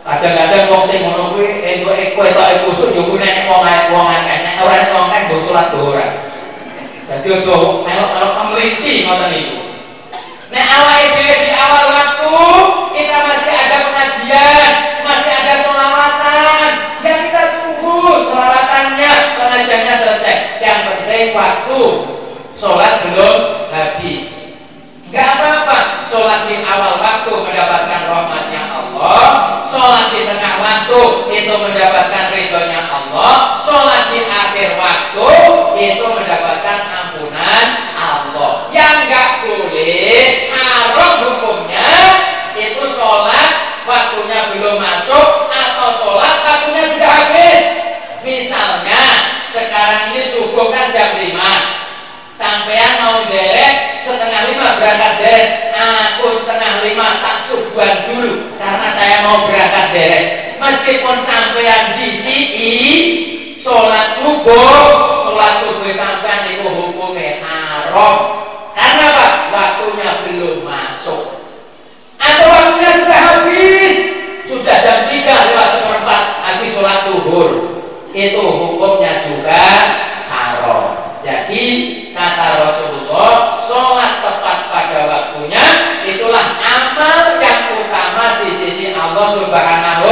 Kadang-kadang wong sing ngono kuwi entuk etok kusuk yo kuwi nek wong akeh nek ora wong akeh mbok sholat ora. Dadi ojo melok-melok kemliti ngoten niku. Nek awake dhewe di awal waktu kita masih ada pengajian, masih ada sholawatan, ya kita tunggu sholawatannya, pengajiannya selesai. Yang penting waktu sholat belum habis. Gak apa-apa, sholat di awal waktu mendapatkan rahmatnya Allah, sholat di tengah waktu itu mendapatkan ridhonya Allah, sholat di akhir waktu itu mendapatkan ampunan Allah. Yang gak boleh, haram hukumnya, itu sholat waktunya belum masuk atau sholat waktunya sudah habis. Misalnya, sekarang ini subuh kan jam 5, sampean mau beres 4:30 berangkat beres, aku 4:30 tak subuhan dulu karena saya mau berangkat beres. Meskipun sampean di sini sholat subuh sampean itu hukumnya haram. Karena apa? Waktunya belum masuk atau waktunya sudah habis, sudah jam 3:04 habis sholat zuhur, itu hukumnya juga haram. Jadi kata Rasulullah, sholat tepat pada waktunya itulah amal yang utama di sisi Allah Subhanahu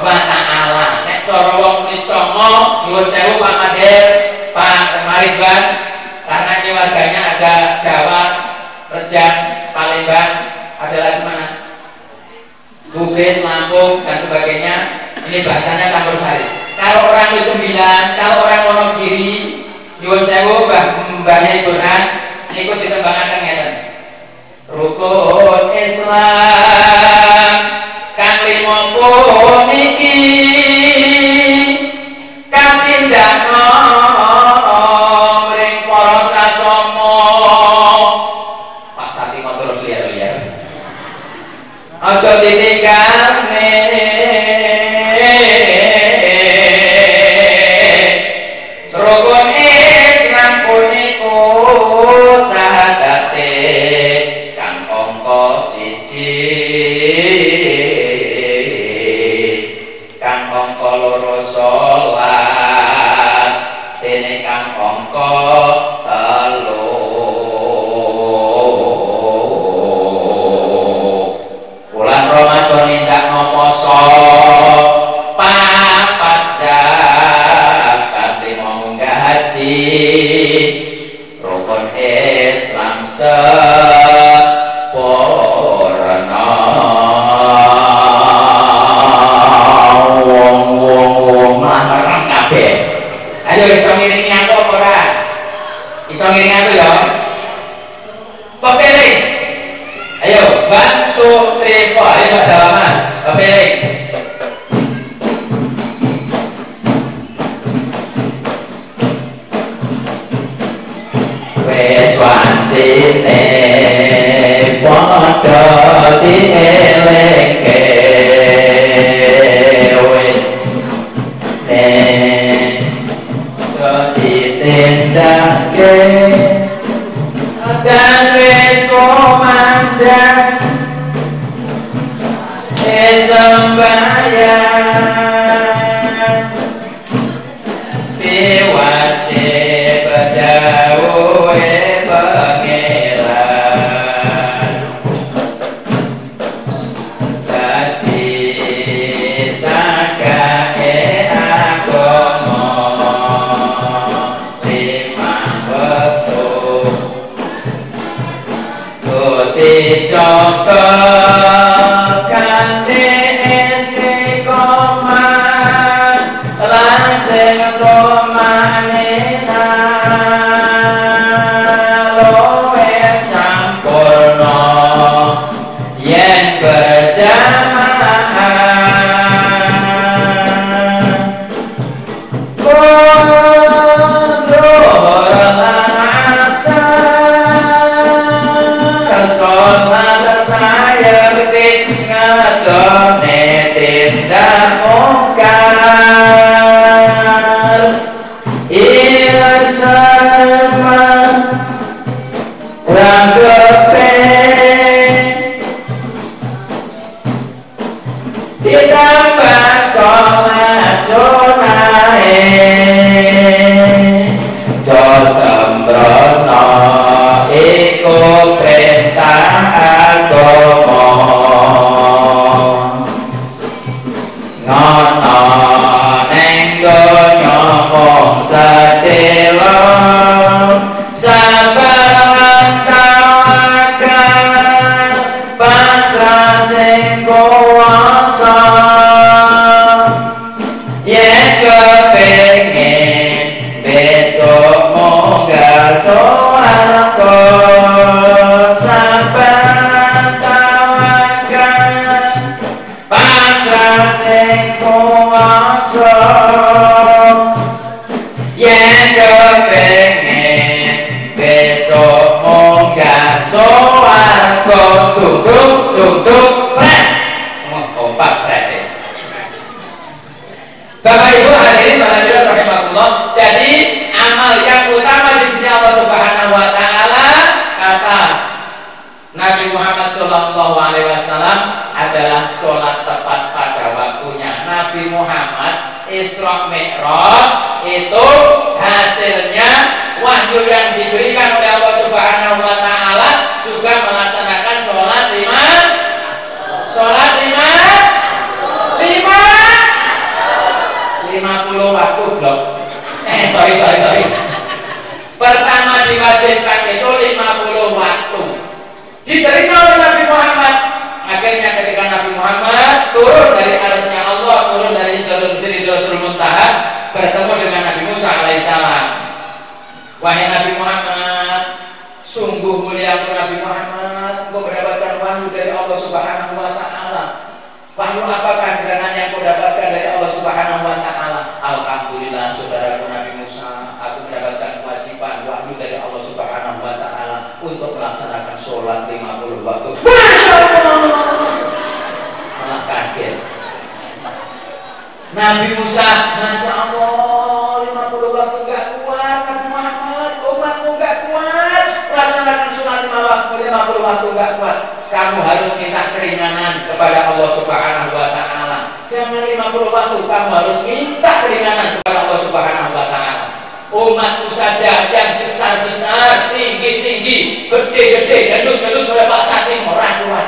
wa Ta'ala. Nek cara wong wis songo, nyuwun sewu Pak Madir, Pak Mariban, karena ini warganya ada Jawa, Rejang, Palembang, ada lagi mana? Bugis, Lampung dan sebagainya. Ini bahasanya campur sari. Kalau orang wis 9, kalau orang Wonogiri, nyuwun sewu Mbahnya Quran niku ditembangaken ngeten. Rukun Islam kang 5 niki katindakno mring para sasama. Pak Sati terus liar-liar. Aja ditinggalne rukun Islam puniku sahadate kang angka 1, kang angka 2 salat, dene kang angka 3 bulan Ramadan indak poso, 4 zakat, 5 munggah haji, rukun Islam sempurna. Wong merem kabeh. Ayo iso ngiringi aku apa ora? Iso ngiringi aku ya. Pepeling. Ayo, 1, 2, 3, 4. Ayo Pak Dalaman. Pepeling. Wes wancine padha dielengke wes nek ditindakake dan wes komandan sembahyang wajib dawuhe pangeran sedone tindak mungkar ilsama ragepe ditambah sholat sunahe jo sembrono iku perintah agama ngono ning donya mung sedelo sabar tawakal pasrah sing kuwasa yen kepengin besok munggah swarga sabar tawakal pasrah sing kuwasa yen kepengin besok munggah swarga duduk opat berarti. Bapak Ibu hadirin rahimahullah. Jadi amal yang utama di sisi Allah Subhanahu wa taala kata Nabi Muhammad sallallahu alaihi wasallam adalah sholat tepat pada waktunya. Nabi Muhammad Isra Mi'raj itu hasilnya wahyu yang diberikan oleh Allah Subhanahu wa taala juga melaksanakan sholat 50 waktu blok. Sorry. Pertama diwajibkan itu 50 waktu. Diterima oleh Nabi Muhammad. Akhirnya ketika Nabi Muhammad turun dari arsy Allah, turun dari Sidratul Muntaha, bertemu dengan Nabi Musa alaihissalam. Wahai Nabi Muhammad, sungguh mulia Nabi Muhammad, engkau mendapatkan wahyu dari Allah Subhanahu wa taala. Wahyu apakah gerangan yang kau dapatkan dari Allah Subhanahu wa taala? Alhamdulillah saudaraku Nabi Musa, aku mendapatkan kewajiban wahyu dari Allah Subhanahu wa taala untuk melaksanakan sholat 50 waktu. Malah kaget. Nabi Musa, Masya Allah, 50 waktu gak kuat. Nabi Muhammad, umatmu gak kuat melaksanakan sholat 50 waktu gak kuat. Kamu harus minta keringanan kepada Allah Subhanahu wa taala. Jangan 50 waktu, kamu harus minta keringanan kepada Allah Subhanahu wa taala. Umatku saja yang besar-besar, tinggi-tinggi, gede-gede, gendut-gendut pada Pak Satim orang kuat.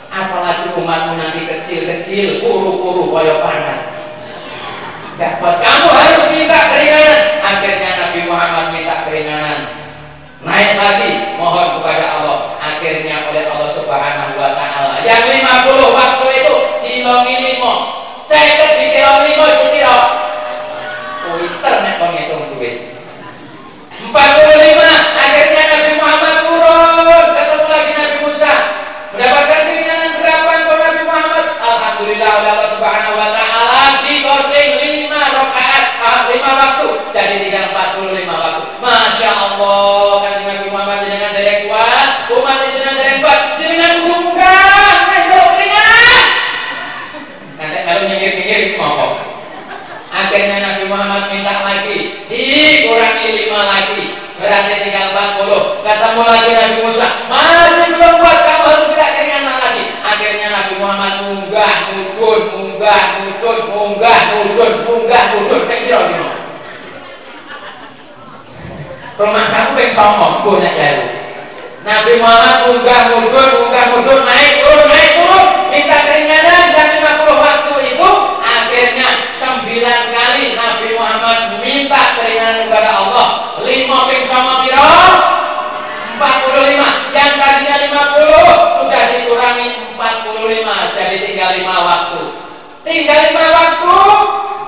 Apalagi umatmu nanti kecil-kecil, kuru-kuru koyo panah. Gak kuat, kamu harus minta keringanan. Akhirnya Nabi Muhammad minta keringanan. Naik lagi mohon kepada Allah. Akhirnya oleh Allah Subhanahu wa taala. Yang 50 waktu itu dilongi 5. Saya dikira 5 itu kira. Internet penghitung duit. 45 akhirnya Nabi Muhammad turun, ketemu lagi Nabi Musa. Mendapatkan keringanan berapa engkau Nabi Muhammad? Alhamdulillah oleh Allah Subhanahu wa taala dikorting 5 rakaat, 5 waktu. Jadi tinggal 45 waktu. Masya Allah, kan Nabi Muhammad dengan derek kuat, umat dengan derek kuat, dengan mudah-mudahan untuk keringanan. Nanti kalau nyengir-nyengir ngomong. Akhirnya Nabi Muhammad minta lagi, dikurangi 5 lagi, berarti tinggal 40. Ketemu lagi Nabi Musa, masih belum kuat, kamu harus minta keringanan lagi. Akhirnya Nabi Muhammad munggah, mudun, kayak gitu. Rumah saku pengen sombong, punya jauh. Nabi Muhammad munggah, mudun, naik turun, minta keringanan dan 50 waktu itu. Akhirnya 9 kali Nabi Muhammad minta keringanan kepada Allah. 5 ping sama piro? 45. Yang tadinya 50 sudah dikurangi 45, jadi tinggal 5 waktu. Tinggal 5 waktu,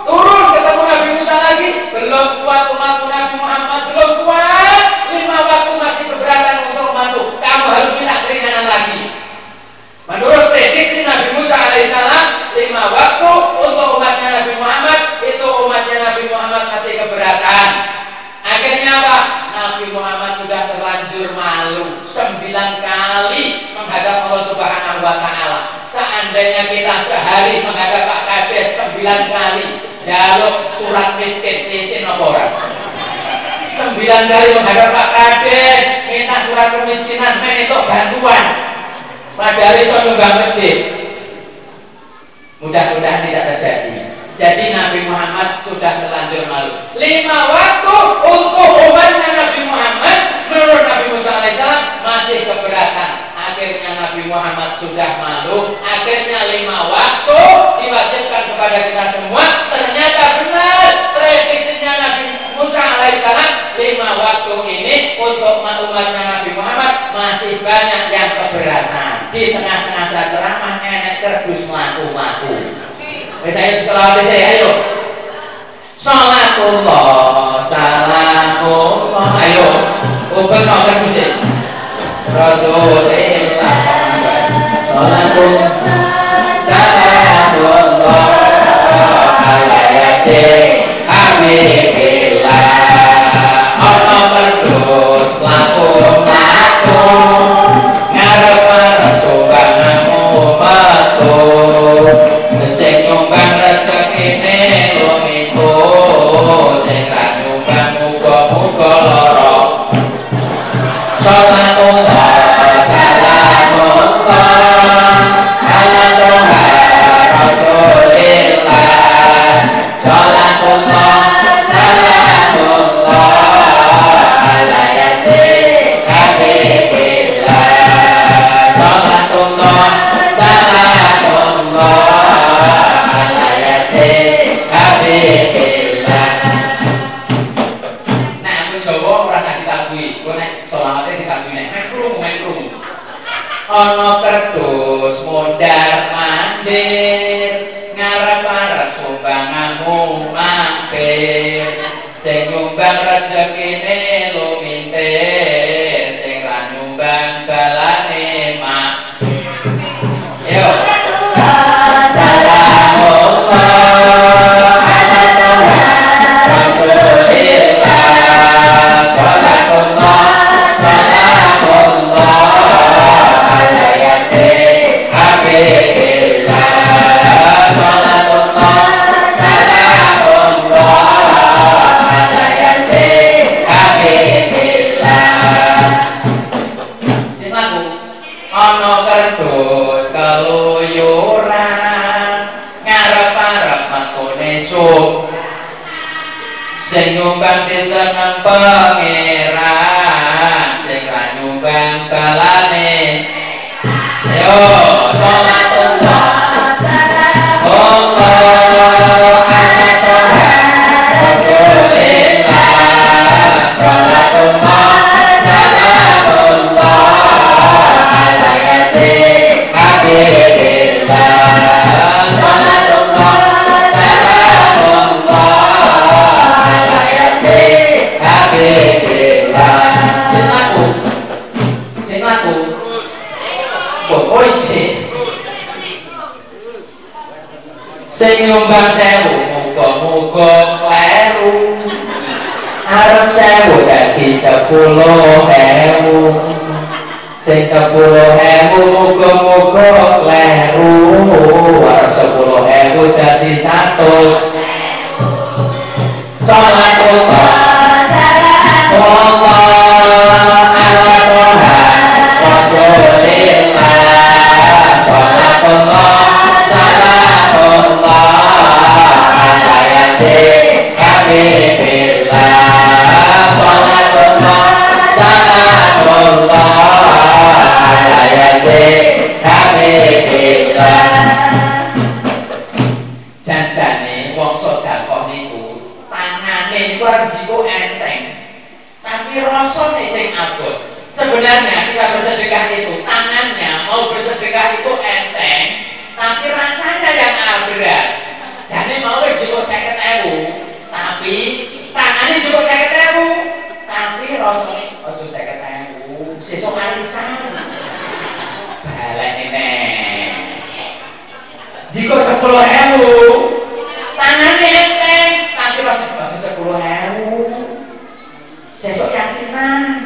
turun ketemu Nabi Musa lagi. Belum kuat umat Nabi Muhammad, belum kuat. 5 waktu masih keberatan untuk umatku. Kamu harus minta keringanan lagi. Menurut prediksi Nabi Musa alaihissalam, 5 waktu untuk umatnya Nabi Muhammad, itu umatnya Nabi Muhammad masih keberatan. Akhirnya apa? Nabi Muhammad sudah terlanjur malu 9 kali menghadap Allah Subhanahu wa taala. Seandainya akhirnya kita sehari menghadap Pak Kades 9 kali jaluk surat miskin isin apa orang 9 kali menghadap Pak Kades minta surat kemiskinan main itu bantuan padahal itu nyumbang masjid. Mudah-mudahan tidak terjadi. Jadi Nabi Muhammad sudah terlanjur malu 5 waktu untuk umatnya Nabi Muhammad menurut Nabi Musa alaihissalam masih keberatan. Akhirnya Nabi Muhammad sudah malu, akhirnya 5 waktu diwajibkan kepada kita semua. Ternyata benar prediksinya Nabi Musa alaihissalam 5 waktu ini untuk umatnya Nabi Muhammad masih banyak yang keberatan. Di tengah-tengah saya ceramah enek terus melaku-melaku. Saya selawat saya ayo. Salatullah salamullah ayo. Open nomor musik. Rasulillah salatullah salamullah ala yasin habibillah ana terus laku-laku ngarep-arep sobanganmu metu sing nyumbang rezekine lumiku sing ra nyumbang muga-muga lara salatullah salamullah ala toha rasulillah salatullah salamullah ala yasin habibillah salatullah salamullah ala yasin habibillah. Nah, aku Jawa ora sak ditabui, kok nek selawate ditabui nek mekrum. Ana kerdus mondar mandir ngarep-arep sumbanganmu mampir sing nyumbang rezekine lumintir sing ra nyumbang balane mak yo salamullah ala toha rasulillah salatullah salamullah ala yasin habibillah salatullah salamullah ala yasin habibillah. Sing lagu ana kerdus keluyuran ngarep-arep makune sup sing nyumbang diseneng pangeran sing ra nyumbang balane ayo salatullah salamullah ala toha rasulillah salatullah salamullah ala yasin habibillah salatullah salamullah ala yasin habibillah. Sing laku pokoknya sing nyumbang 1000 muga-muga kleru arep 1000 dadi 10.000 sing 10.000 muga-muga kleru arep 10.000 dadi 100. Salatullah salamullah ala toha rasulillah salatullah salamullah ala yasin habibillah salatullah salamullah ala yasin habibillah. Janjane wong sedekah niku tangane niku resiko enteng tapi rasane sing abot. Sebenarnya kita bersedekah itu tangannya mau bersedekah itu enteng tapi rasanya yang berat. Jane mau juga 50.000 tapi tangannya juga 50.000 tapi rasanya ojo 50.000 sesuk arisan balene nek jika 10.000 tangannya enteng tapi rasanya 10.000 sesuk yasinan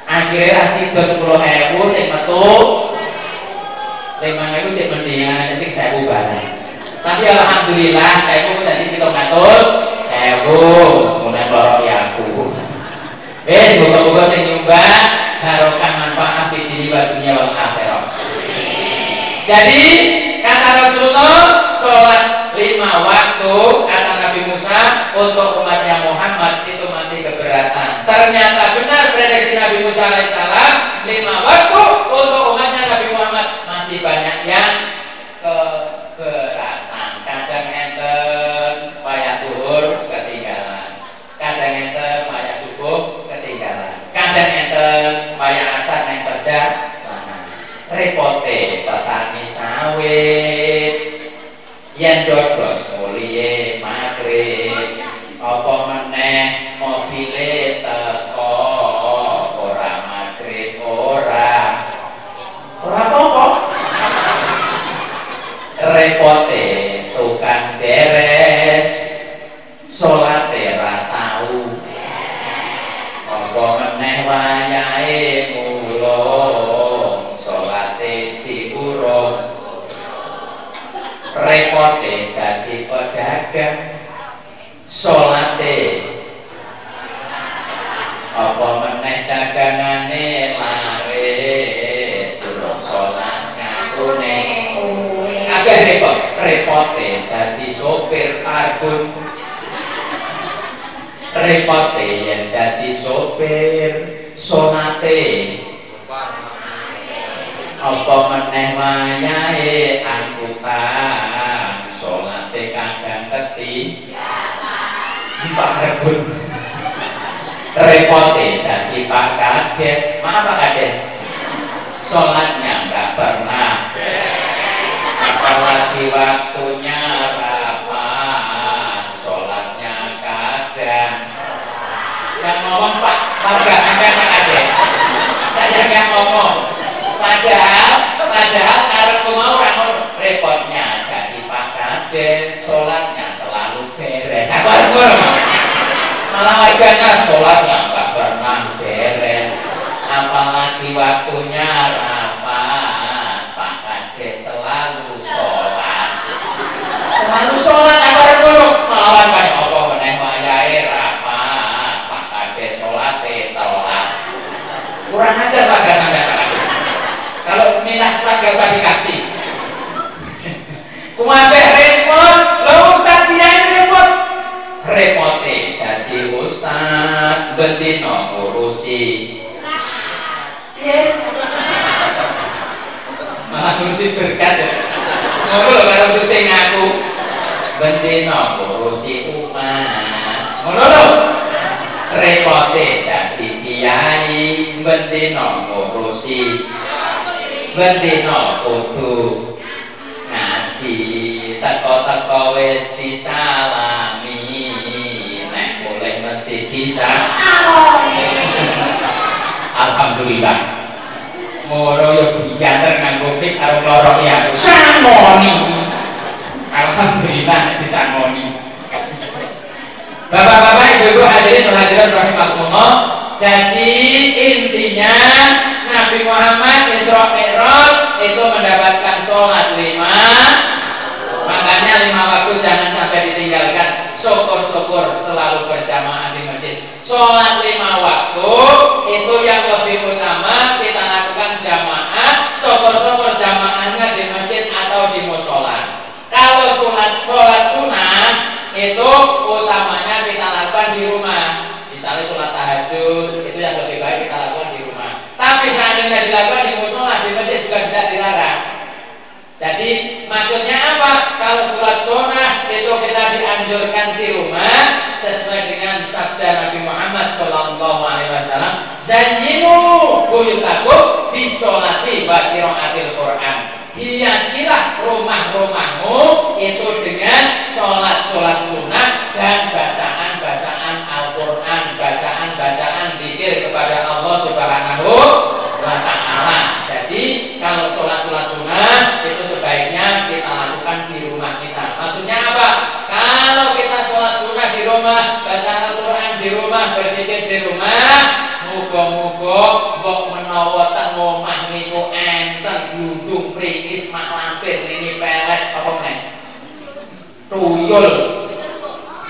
akhirnya rasido 10.000 sing metu 5.000 sing mendingan sing Tapi alhamdulillah saya pun tadi 700.000 mulai loro aku. Semoga-moga saya nyumbang barokah manfaat di sini wa dunia wal akhirah. Jadi kata Rasulullah, sholat 5 waktu kata Nabi Musa untuk umatnya Muhammad itu masih keberatan. Ternyata benar prediksi Nabi Musa alaihissalam, 5 waktu untuk umatnya Nabi Muhammad masih banyak yang keberatan. Kadang enten wayah zuhur ketinggalan, kadang enten wayah subuh ketinggalan, kadang enten wayah asar yang kerja repote petani sawit yen dodos mulie magrib apa meneh mobile teko ora magrib ora apa repote tukang deres salate ra tau apa meneh wayahe mulung salate diurung repote dadi pedagang salate apa meneh dagangane laris durung salat ngakune kabeh repote dadi sopir argun repote yen dadi sopir salate apa meneh wayahe angkutan salate kagak teti Pak Rebut repote dadi Pak Kades. Mana Pak Kades? Sholatnya nggak pernah, apalagi waktunya rapat sholatnya kadang. Yang ngomong Pak Warga sampai Pak Kades, saya yang ngomong. Padahal karena mau orang repotnya jadi Pak Kades, sholatnya selalu beres. Malah warganya sholatnya nggak pernah beres, apalagi waktunya rapat. Pak Kades selalu sholat apa dulu melawan banyak apa meneh wayahe rapat. Pak Kades sholatnya telat, kurang ajar Pak Kades. Kalau minta surat gak usah dikasih. Kumabeh repot, lo Ustaz biayain repot. Repote jadi Ustaz bendino ngurusi. Malah ngurusi berkat ya. Ngono lho kalau ngurusi ngaku. Bendino ngurusi umat. Ngono lho. Repote jadi kiai bendino ngurusi. Bendino kudu ngaji teko-teko wis disalami nek boleh mesti bisa. Alhamdulillah moro yo diantar nganggo pik karo loro ya sangoni. Alhamdulillah disangoni. Bapak-bapak, ibu-ibu hadirin hadirat rahimakumullah. Jadi intinya Nabi Muhammad Isra Mi'raj itu mendapatkan sholat 5. Makanya 5 waktu jangan sampai ditinggalkan. Syukur-syukur selalu berjamaah di masjid. Sholat 5 waktu itu yang lebih utama kita lakukan jamaah. Syukur-syukur jamaahnya di masjid atau di mushola. Kalau sholat sunnah itu utamanya kita lakukan di rumah. Misalnya sholat tahajud itu yang lebih baik kita lakukan di rumah. Tapi seandainya dilakukan di mushola, di masjid juga tidak dilarang. Jadi maksudnya apa? Kalau sholat sunnah itu kita dianjurkan di rumah sesuai dengan sabda Nabi Muhammad SAW. Zayyinu buyutakum bisolati wa qiraatil Quran. Hiasilah rumah-rumahmu itu dengan sholat-sholat sunnah dan bacaan-bacaan Al-Quran, bacaan-bacaan zikir kepada Allah Subhanahu wa Ta'ala. Jadi kalau sholat-sholat sunnah itu sebaiknya kita lakukan di rumah kita. Maksudnya apa? Kalau kita sholat sunnah di rumah, baca Al-Quran di rumah, berzikir di rumah, muga-muga mbok menawa teng omah niku enten glundung prikis mak lampir ini pelet apa meneh. tuyul,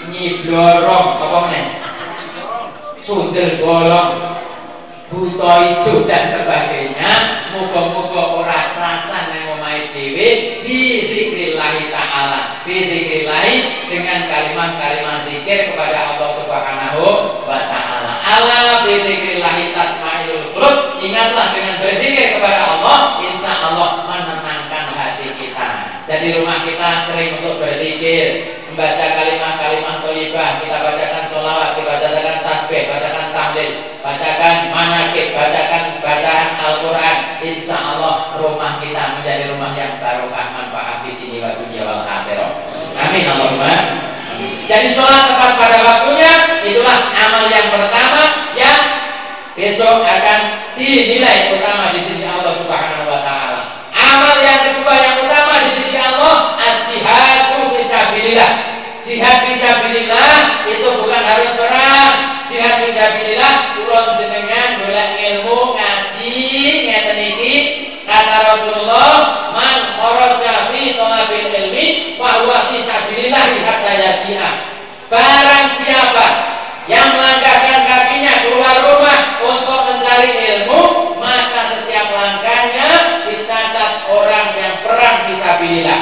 nyiblorong, apa nih? Sundel bolong, buta ijo dan sebagainya. Muga-muga ora kerasan yang omahe dhewe bizikrillahi ta'ala, bizikrillahi dengan kalimat-kalimat zikir kepada Allah Subhanahu wa ta'ala. Ala bizikrillahi tatma'innul qulub. Ingatlah dengan berzikir kepada Allah, insya Allah menenangkan hati kita. Jadi rumah kita sering untuk berzikir, membaca kalimat-kalimat thayyibah, kita bacakan sholawat, kita bacakan tasbih, bacakan tahlil, bacakan manaqib, bacakan bacaan Al-Quran. Insya Allah rumah kita menjadi rumah yang barokah, manfaat di sini wa dunya wal akhirah. Amin Allahumma. Jadi sholat tepat pada waktunya itulah amal yang pertama yang besok akan dinilai utama di sisi Allah Subhanahu wa ta'ala. Amal yang kedua yang utama di sisi Allah, al-jihadu fisabilillah. Jihad fisabilillah itu bukan harus perang. Jihad fisabilillah kula jenengan golek ilmu, ngaji, ngeten iki kata Rasulullah, man kharaja fi thalabil ilmi fa huwa fisabilillah hatta yarji'a. Barang siapa yang melangkahkan kakinya keluar rumah untuk mencari ilmu, maka setiap langkahnya dicatat orang yang perang fisabilillah.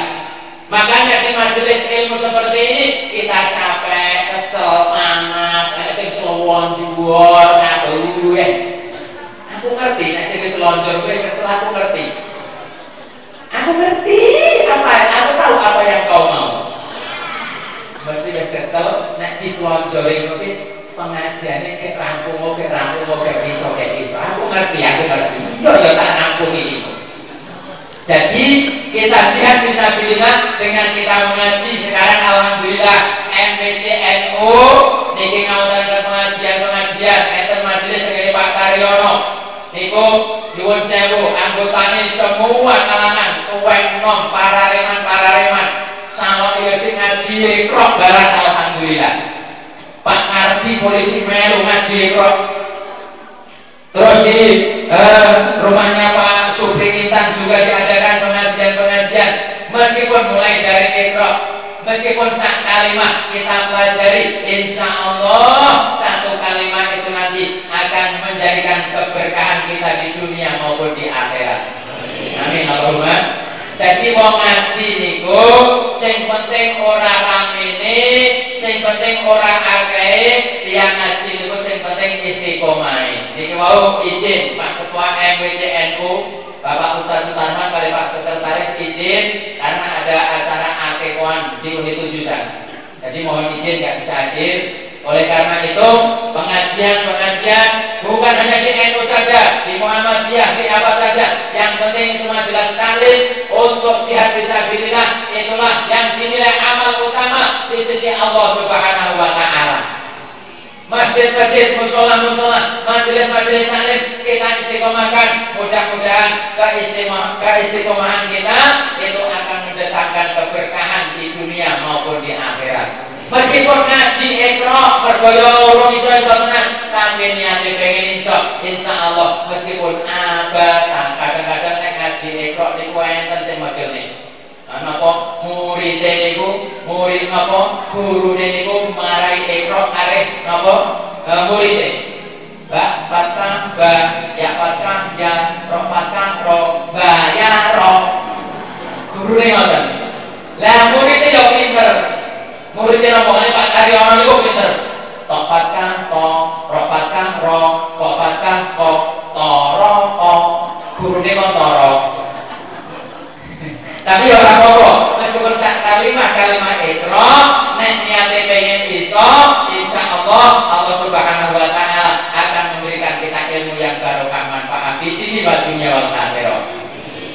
Makanya di majelis ilmu seperti ini kita capek, kesel, panas, nek sing selonjor, ngaku ya. Aku ngerti, nek sing selonjor kowe kesel, aku ngerti. Aku ngerti apa, aku tahu apa yang kau mau. Mesti wis kesel, nek diselonjori kowe pengajiane ke rampung, iso. Aku ngerti. Yo tak rampung iki. Jadi kita jihad fisabilillah dengan kita mengaji. Sekarang alhamdulillah MBCNU niki ngawontenaken pengajian enten majelis dari Pak Karyono niku nyuwun sewu anggotane semua kalangan tuwek nom parareman salon iki ngaji ikrok barang alhamdulillah. Pak Mardi polisi melu ngaji ikrok. Terus di rumahnya Pak Supri Intan juga diadakan pengajian meskipun mulai dari ikrok, meskipun sak kalimat kita pelajari, insya Allah satu kalimat itu nanti akan menjadikan keberkahan kita di dunia maupun di akhirat. Amin Allahumma. Jadi wong ngaji niku sing penting ora ramene, sing penting ora akeh, tiyang ngaji niku sing penting istiqomah. Niki wau izin Pak Ketua MWCNU, Bapak Ustaz Sutarman, kali Pak Sekretaris izin karena ada acara akikoan di Unit 7 sana. Jadi mohon izin nggak bisa hadir. Oleh karena itu pengajian bukan hanya di NU saja, di Muhammadiyah, di apa saja, yang penting itu majelis taklim untuk jihad fisabilillah, itulah yang dinilai amal utama di sisi Allah Subhanahu wa ta'ala. Masjid-masjid, musola-musola, majelis-majelis taklim kita istiqomahkan. Mudah-mudahan keistiqomahan kita itu akan mendatangkan keberkahan di dunia maupun di akhirat. Meskipun ngaji ikra pergoyo urung iso tenan, tapi niate pengen iso, insyaallah meskipun abad kadang-kadang nek ngaji ikra niku enten sing modele. Napa murid napa gurune niku marai ikra arek napa muride. Ba fathah ba ya fathah ya ro fathah ro ba ya ro. Gurune ngoten. Lah murid yo pinter. Muridnya rombongannya Pak Karyono niku pinter. Tok fathah to, ro fathah ro, kok fathah kok, toro kok. Gurune kok toro. Tapi ora apa-apa, meskipun sak kalimat ikra, nek niate pengen iso, insyaallah Allah Subhanahu wa ta'ala akan memberikan kita ilmu yang barokah, manfaat di dunia wa dunya wal akhirah.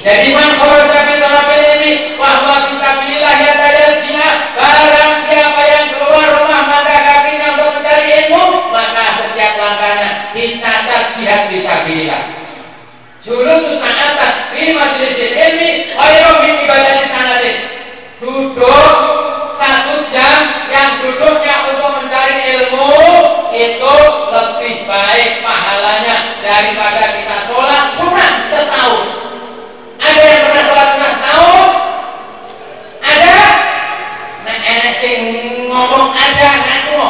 Jadi man kharaja min talabil ilmi fa huwa fisabilillah yarji'a. Barang siapa yang keluar rumah maka kakinya untuk mencari ilmu, maka setiap langkahnya dicatat jihad fisabilillah. Julusu sa'atan fi majlisil ilmi khairum min ibadati sanatin. Duduk 1 jam yang duduknya untuk mencari ilmu itu lebih baik pahalanya daripada kita sholat sunat setahun. Ada yang pernah sing ngomong ada ngaku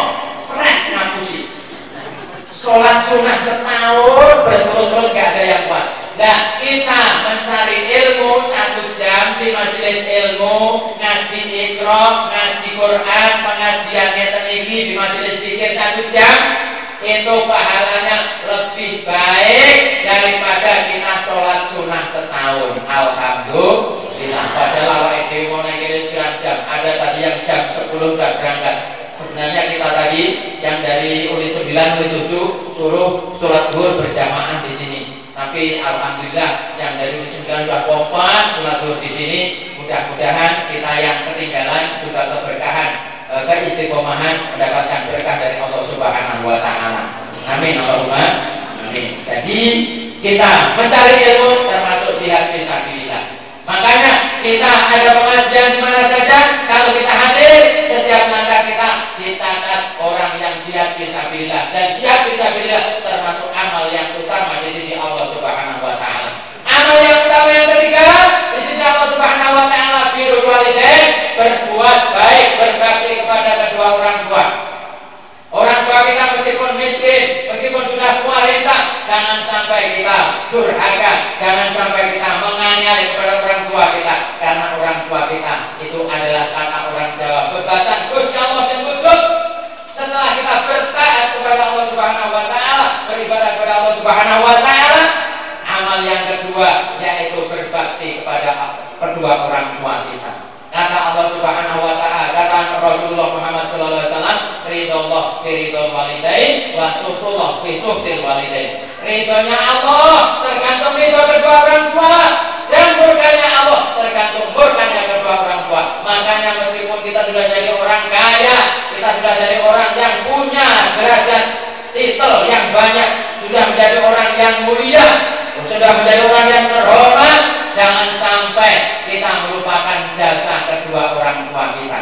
pernah ngapusi. Sholat sunnah setahun berturut-turut gak ada yang kuat. Nah, kita mencari ilmu 1 jam di majelis ilmu, ngaji Iqra, ngaji Quran, pengajian ngeten iki di majelis zikir 1 jam, itu pahalanya lebih baik daripada kita sholat sunnah setahun. Alhamdulillah. Padahal awake dhewe mau nang kene jam, ada tadi yang jam 10 udah berangkat. Sebenarnya kita tadi yang dari Uli 9, Uli 7 suruh sholat zuhur berjamaah di sini. Tapi alhamdulillah yang dari Uli 9 sudah kompak sholat zuhur di sini. Mudah-mudahan kita yang ketinggalan juga keberkahan, keistiqomahan, mendapatkan berkah dari Allah Subhanahu wa taala. Amin Allahumma amin. Jadi kita mencari ilmu termasuk jihad fisabilillah. Makanya kita ada pengajian di mana saja, kalau kita hadir, setiap langkah kita akan orang yang jihad fisabilillah. Dan jihad fisabilillah termasuk amal yang utama di sisi Allah Subhanahu wa taala. Amal yang utama yang ketiga di sisi Allah Subhanahu wa taala, birrul walidain, berbuat baik, berbakti kepada kedua orang tua. Orang tua kita meskipun miskin, meskipun sudah tua renta, jangan sampai kita durhaka, jangan sampai kita menganiaya kepada orang tua kita, karena orang tua kita itu adalah kata orang Jawa, bebasan Gusti Allah yang wujud. Setelah kita bertaat kepada Allah Subhanahu wa taala, beribadah kepada Allah Subhanahu wa taala, amal yang kedua yaitu berbakti kepada kedua orang tua kita. Kata Allah Subhanahu wa taala, kata Rasulullah Muhammad sallallahu alaihi wasallam, ridallah fi ridal walidain wa suhtullah fi suhtil walidain. Ridhonya Allah tergantung ridho kedua orang tua, dan murkanya Allah tergantung murkanya kedua orang tua. Makanya meskipun kita sudah jadi orang kaya, kita sudah jadi orang yang punya derajat titel yang banyak, sudah menjadi orang yang mulia, sudah menjadi orang yang terhormat, jangan sampai kita melupakan jasa kedua orang tua kita.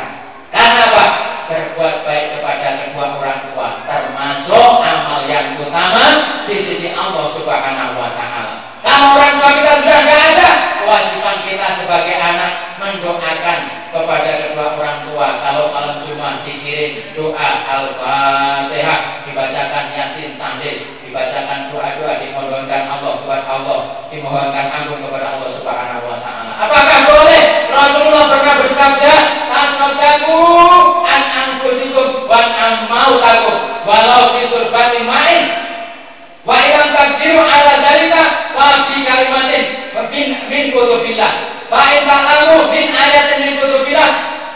Karena apa? Berbuat baik kepada kedua orang tua termasuk amal yang utama di sisi Allah Subhanahu wa taala. Kalau orang tua kita sudah tidak ada, kewajiban kita sebagai anak mendoakan kepada kedua orang tua. Kalau malam Jumat dikirim doa Al-Fatihah, dibacakan Yasin Tahlil, dibacakan doa-doa, dimohonkan Allah kepada Allah, dimohonkan ampun kepada Allah Subhanahu wa taala. Apakah boleh? Rasulullah pernah bersabda, "Tasaddaqu an anfusikum wa an mautakum walau bi surbati ma'in wa ilam taqdiru ala dzalika fa bi kalimatin min kutubillah fa in ta'lamu min ayatin min kutubillah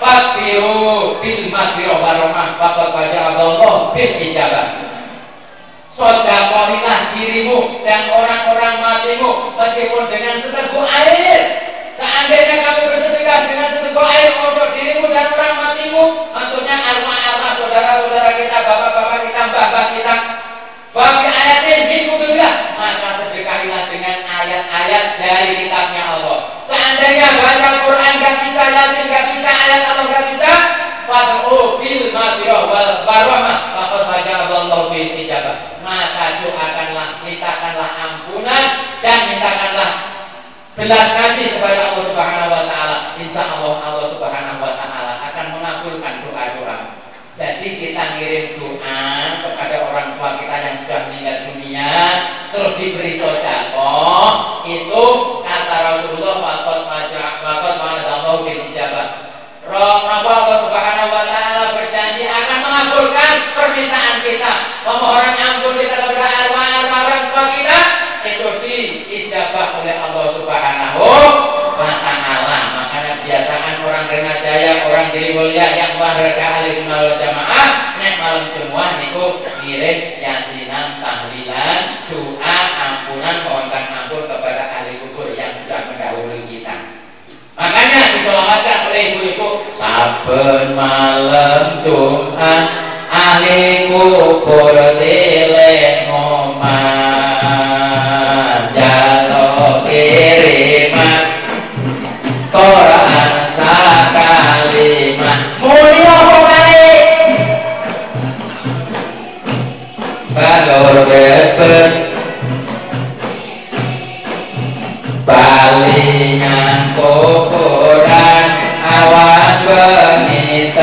faghfiru bil maghfirah wa rahmah faqad waja'allahu bil ijabah." Sedekahkanlah dirimu dan orang-orang matimu meskipun dengan seteguk air. Seandainya kamu bersedekah dengan seteguk air untuk dirimu dan orang matimu, maksudnya arwah-arwah saudara-saudara kita, bapak-bapak kita, mbah-mbah kita, bagi ayatin min kutubillah, maka sedekahilah dengan ayat-ayat dari kitabnya Allah. Seandainya baca Quran gak bisa, Yasin gak bisa, ayat Allah gak bisa, fad'u bil maghfirah wal rahmah faqad waja'allahu bil ijabah. Maka doakanlah, mintakanlah ampunan dan mintakanlah belas kasih kepada Allah Subhanahu wa taala. Insya Allah Allah Subhanahu wa taala akan mengabulkan doa-doa. Jadi kita ngirim doa kepada orang tua kita yang sudah meninggal dunia, terus diberi sedekah, itu kata Rasulullah faqad waja'allahu bil ijabah. Allah Subhanahu wa taala berjanji akan mengabulkan permintaan kita, memohon ampun kita kepada arwah-arwah orang tua kita, itu diijabah oleh Allah Subhanahu wa taala. Makanya biasaan orang Renajaya, orang Giri Mulia yang warga ahli sunnah wal jamaah, nek malam Jumat niku ngirim yasinan, tahlilan, doa ampunan, mohonkan ampun kepada ahli kubur yang sudah mendahului kita. Makanya disolawatkan oleh ibu-ibu, saben malam Jumat ahli kubur dileh ngomah, jalo kiriman Quran sakalimah, mulia pokoknya balur bebet balingan kuburan awan bengi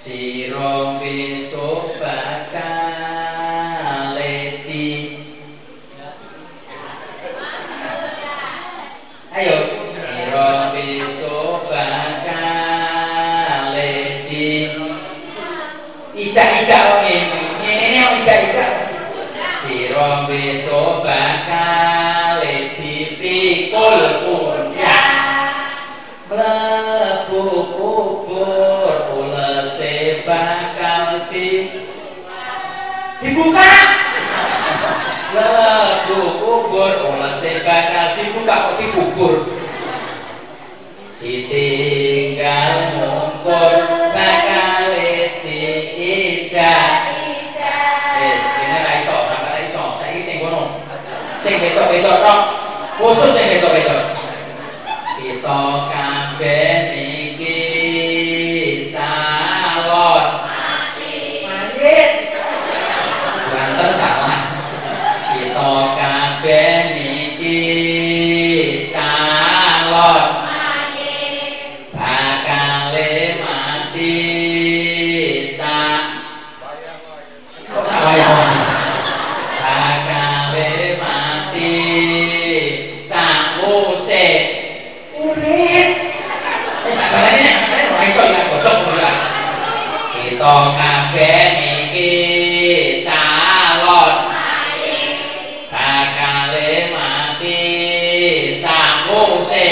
Siro besok bakal leti. Ayo. Siro besok bakal leti. Ida ini ida. Siro besok bakal leti pikul puncak. Mlebu kubur ulese bakal dibuka. Mlebu kubur ulese bakal dibuka kok dikubur. Ditinggal mungkur bakal diidak. Ini ra iso, ora iso. Saiki sing ngono. Sing wedok-wedok tok. Khusus sing wedok-wedok. Kita kabeh niki calon manjit. Banter salah. Kita kabeh niki calon manjit. Bakal mati sak. Kok sayang. Bakal mati sak musik. Kita kabeh niki calon bakal mati sakwuse.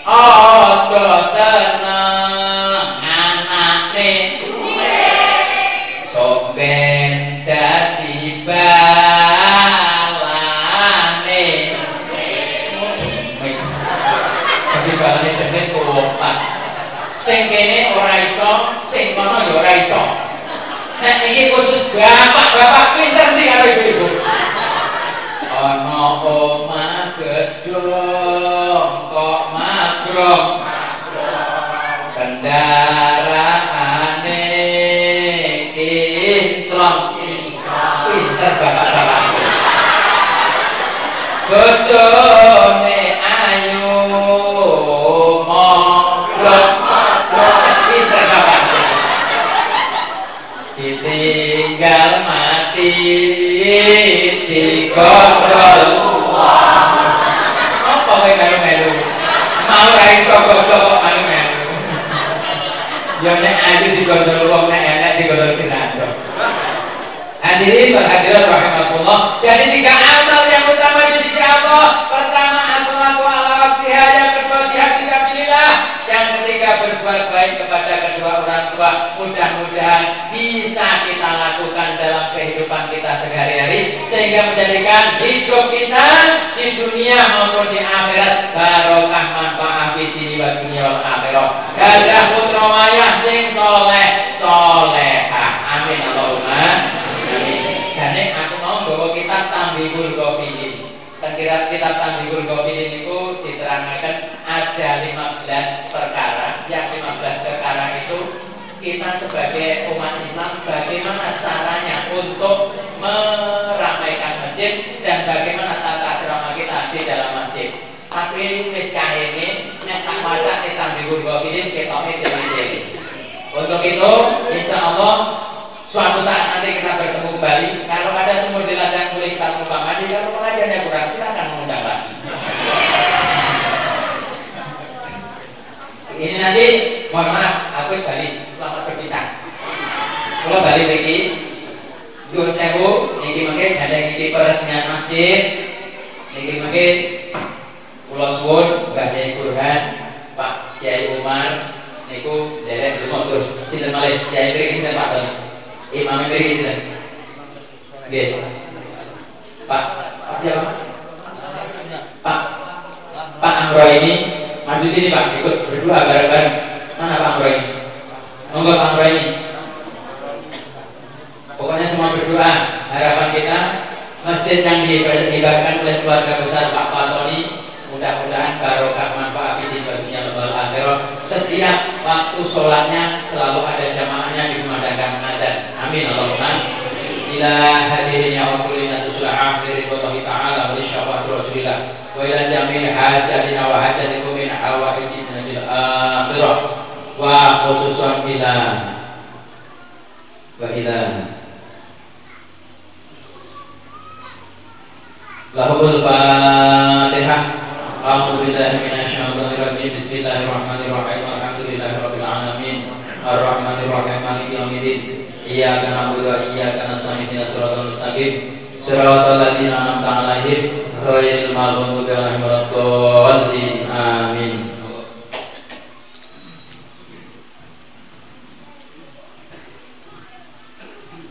Aja seneng anake sok ben dadi balane. Dadi balane dene kuwopat. Sing kene ora iso, sing kono ya ora iso. Saiki khusus bapak-bapak pinter ndi karo ibu-ibu. Ana omah gedhong kok magrong. Kendaraane kinclong. Pinter bapak-bapak. Bojone ayu moglok. Ditinggal mati digodhol. Apa kowe melu-melu? Mau ra iso godhok kok melu-melu. Ya nek ayu digodhol wong nek elek digodhol dirandok. Hadirin berhadirat rahimakumullah. Jadi 3 amal yang utama di sisi Allah. Pertama as-shalatu ala waqtiha, yang kedua jihad fisabilillah, yang ketiga berbuat baik kepada kedua orang tua. Mudah-mudahan bisa kita lakukan dalam kehidupan kita sehari-hari sehingga menjadikan hidup kita di dunia maupun di akhirat barokah manfaat di dunia wal akhirat. Gadah putra wayah sing soleh solehah. Amin Allahumma. Jadi aku mau bawa kitab Tambihul Ghafilin. Dan kitab Tambihul Ghafilin itu diterangkan ada 15 perkara. Yang 15 perkara itu kita sebagai umat Islam bagaimana caranya untuk meramaikan masjid dan bagaimana tata krama kita di dalam masjid. Tapi wis kahene nek tak maca kitab Tambihul Ghafilin ketoke dhewe. Untuk itu insyaallah suatu saat nanti kita bertemu kembali. Kalau ada sumur di ladang boleh kita numpang mandi. Kalau pengajiannya kurang silakan mengundang lagi. Ini nanti mohon maaf aku balik. Selamat berpisah. Kalau balik lagi Gur sewu niki mungkin ada niki peresmian masjid. Niki mungkin kula suwun Mbah Yai Burhan, Pak Kiai Umar niku derek lunga terus sinten malih Kiai mriki sinten Pak Imam mriki sinten? Nggih. Pak siapa? Pak Amro ini maju sini Pak, ikut berdua bareng-bareng. Mana Pak Amro ini? Monggo Pak Amro ini. Pokoknya semua berdoa. Harapan kita masjid yang diibadahkan oleh keluarga besar Pak Fatoni mudah-mudahan barokah manfaat di dunia wal akhirat. Setiap waktu sholatnya selalu ada jamaahnya dikumandangkan azan. Amin Allahumma. Ila hadirin ya wakulina tusul akhiri wa ta'ala wa syafa'at rasulillah wa ila jami'i hajatina wa hajatikum min hawaijin najil akhirah wa khususan ila wa ila lahul Fatihah. A'udzubillahi minasyaitonir rajim. Bismillahirrahmanirrahim. Alhamdulillahirabbil alamin. Arrahmanirrahim. Maliki yaumiddin. Iyyaka na'budu wa iyyaka nasta'in. Ihdinas siratal mustaqim. Shiratal ladzina an'amta 'alaihim ghairil maghdubi 'alaihim waladdallin. Amin.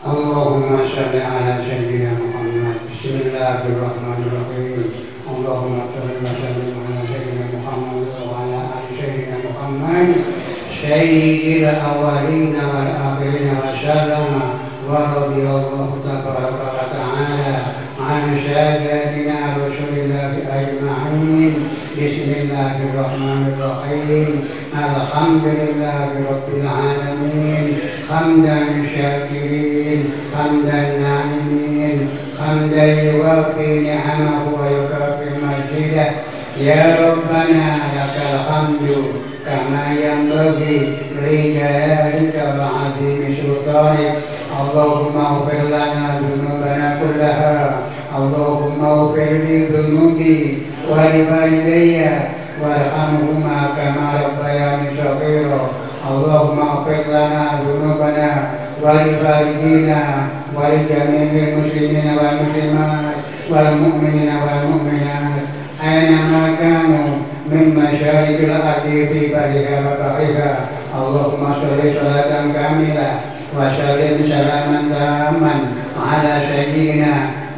Allahumma shalli ala sayyidina Muhammad. Bismillahirrahmanirrahim. Allahumma shalli wa sallim ala sayyidina Muhammad wa ala ali sayyidina Muhammad sayyidil awwalin wal akhirin wa sallama wa radiyallahu tabaraka wa ta'ala an sayyidina Rasulillah ajma'in. Bismillahirrahmanirrahim. Alhamdulillahi rabbil alamin. Hamdan syakirin, hamdan na'imin, hamdan yuwafi ni'amahu wa yukafi majidah. Ya Rabbana lakal hamdu kama yanbaghi li jalalika wa 'azimi sultanik. Allahumma ighfir lana dhunubana kullaha. Allahumma ighfir li dhunubi wa li walidayya warhamhuma kama rabbayani shaghira. Allahumma ighfir lana dhunubana wa li walidina wa li jami'il muslimina wal muslimat wal mu'minina wal mu'minat aina ma kanu min masyariqil ardi fi bariha wa bahiha. Allahumma sholli sholatan kamilah wa sallim salaman tamman ala sayyidina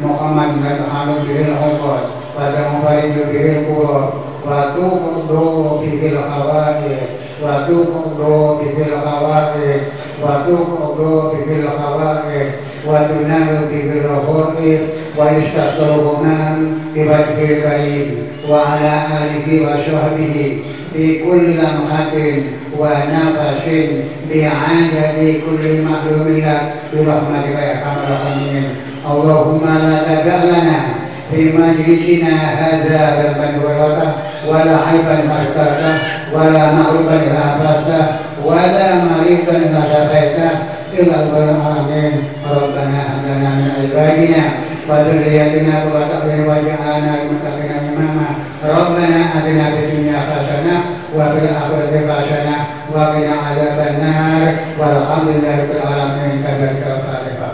Muhammad wa bihil uqad wa tanfariju bihil qurab wa tuqdu bihil khawatir wa tuqdu bihil khawatir wa tuqdu bihil khawatir wa tunalu bihil khawatir wa yastaqrunan bibadhil karim wa ala alihi wa sahbihi fi kulli lamhatin wa nafasin bi'adadi kulli mahlumin lak bi rahmatika ya arhamar rahimin. Allahumma la tada'lana في مجلسنا هذا ذنبا ولا ولا عيبا فاشترته ولا معروفا فافته ولا مريضا فشفيته إلا العالمين. ربنا هب لنا من أزواجنا وذريتنا قرة أعين واجعلنا للمتقين إماما. ربنا آتنا في الدنيا حسنة وفي الآخرة حسنة وقنا عذاب النار والحمد لله رب العالمين. كذلك الفاتحة.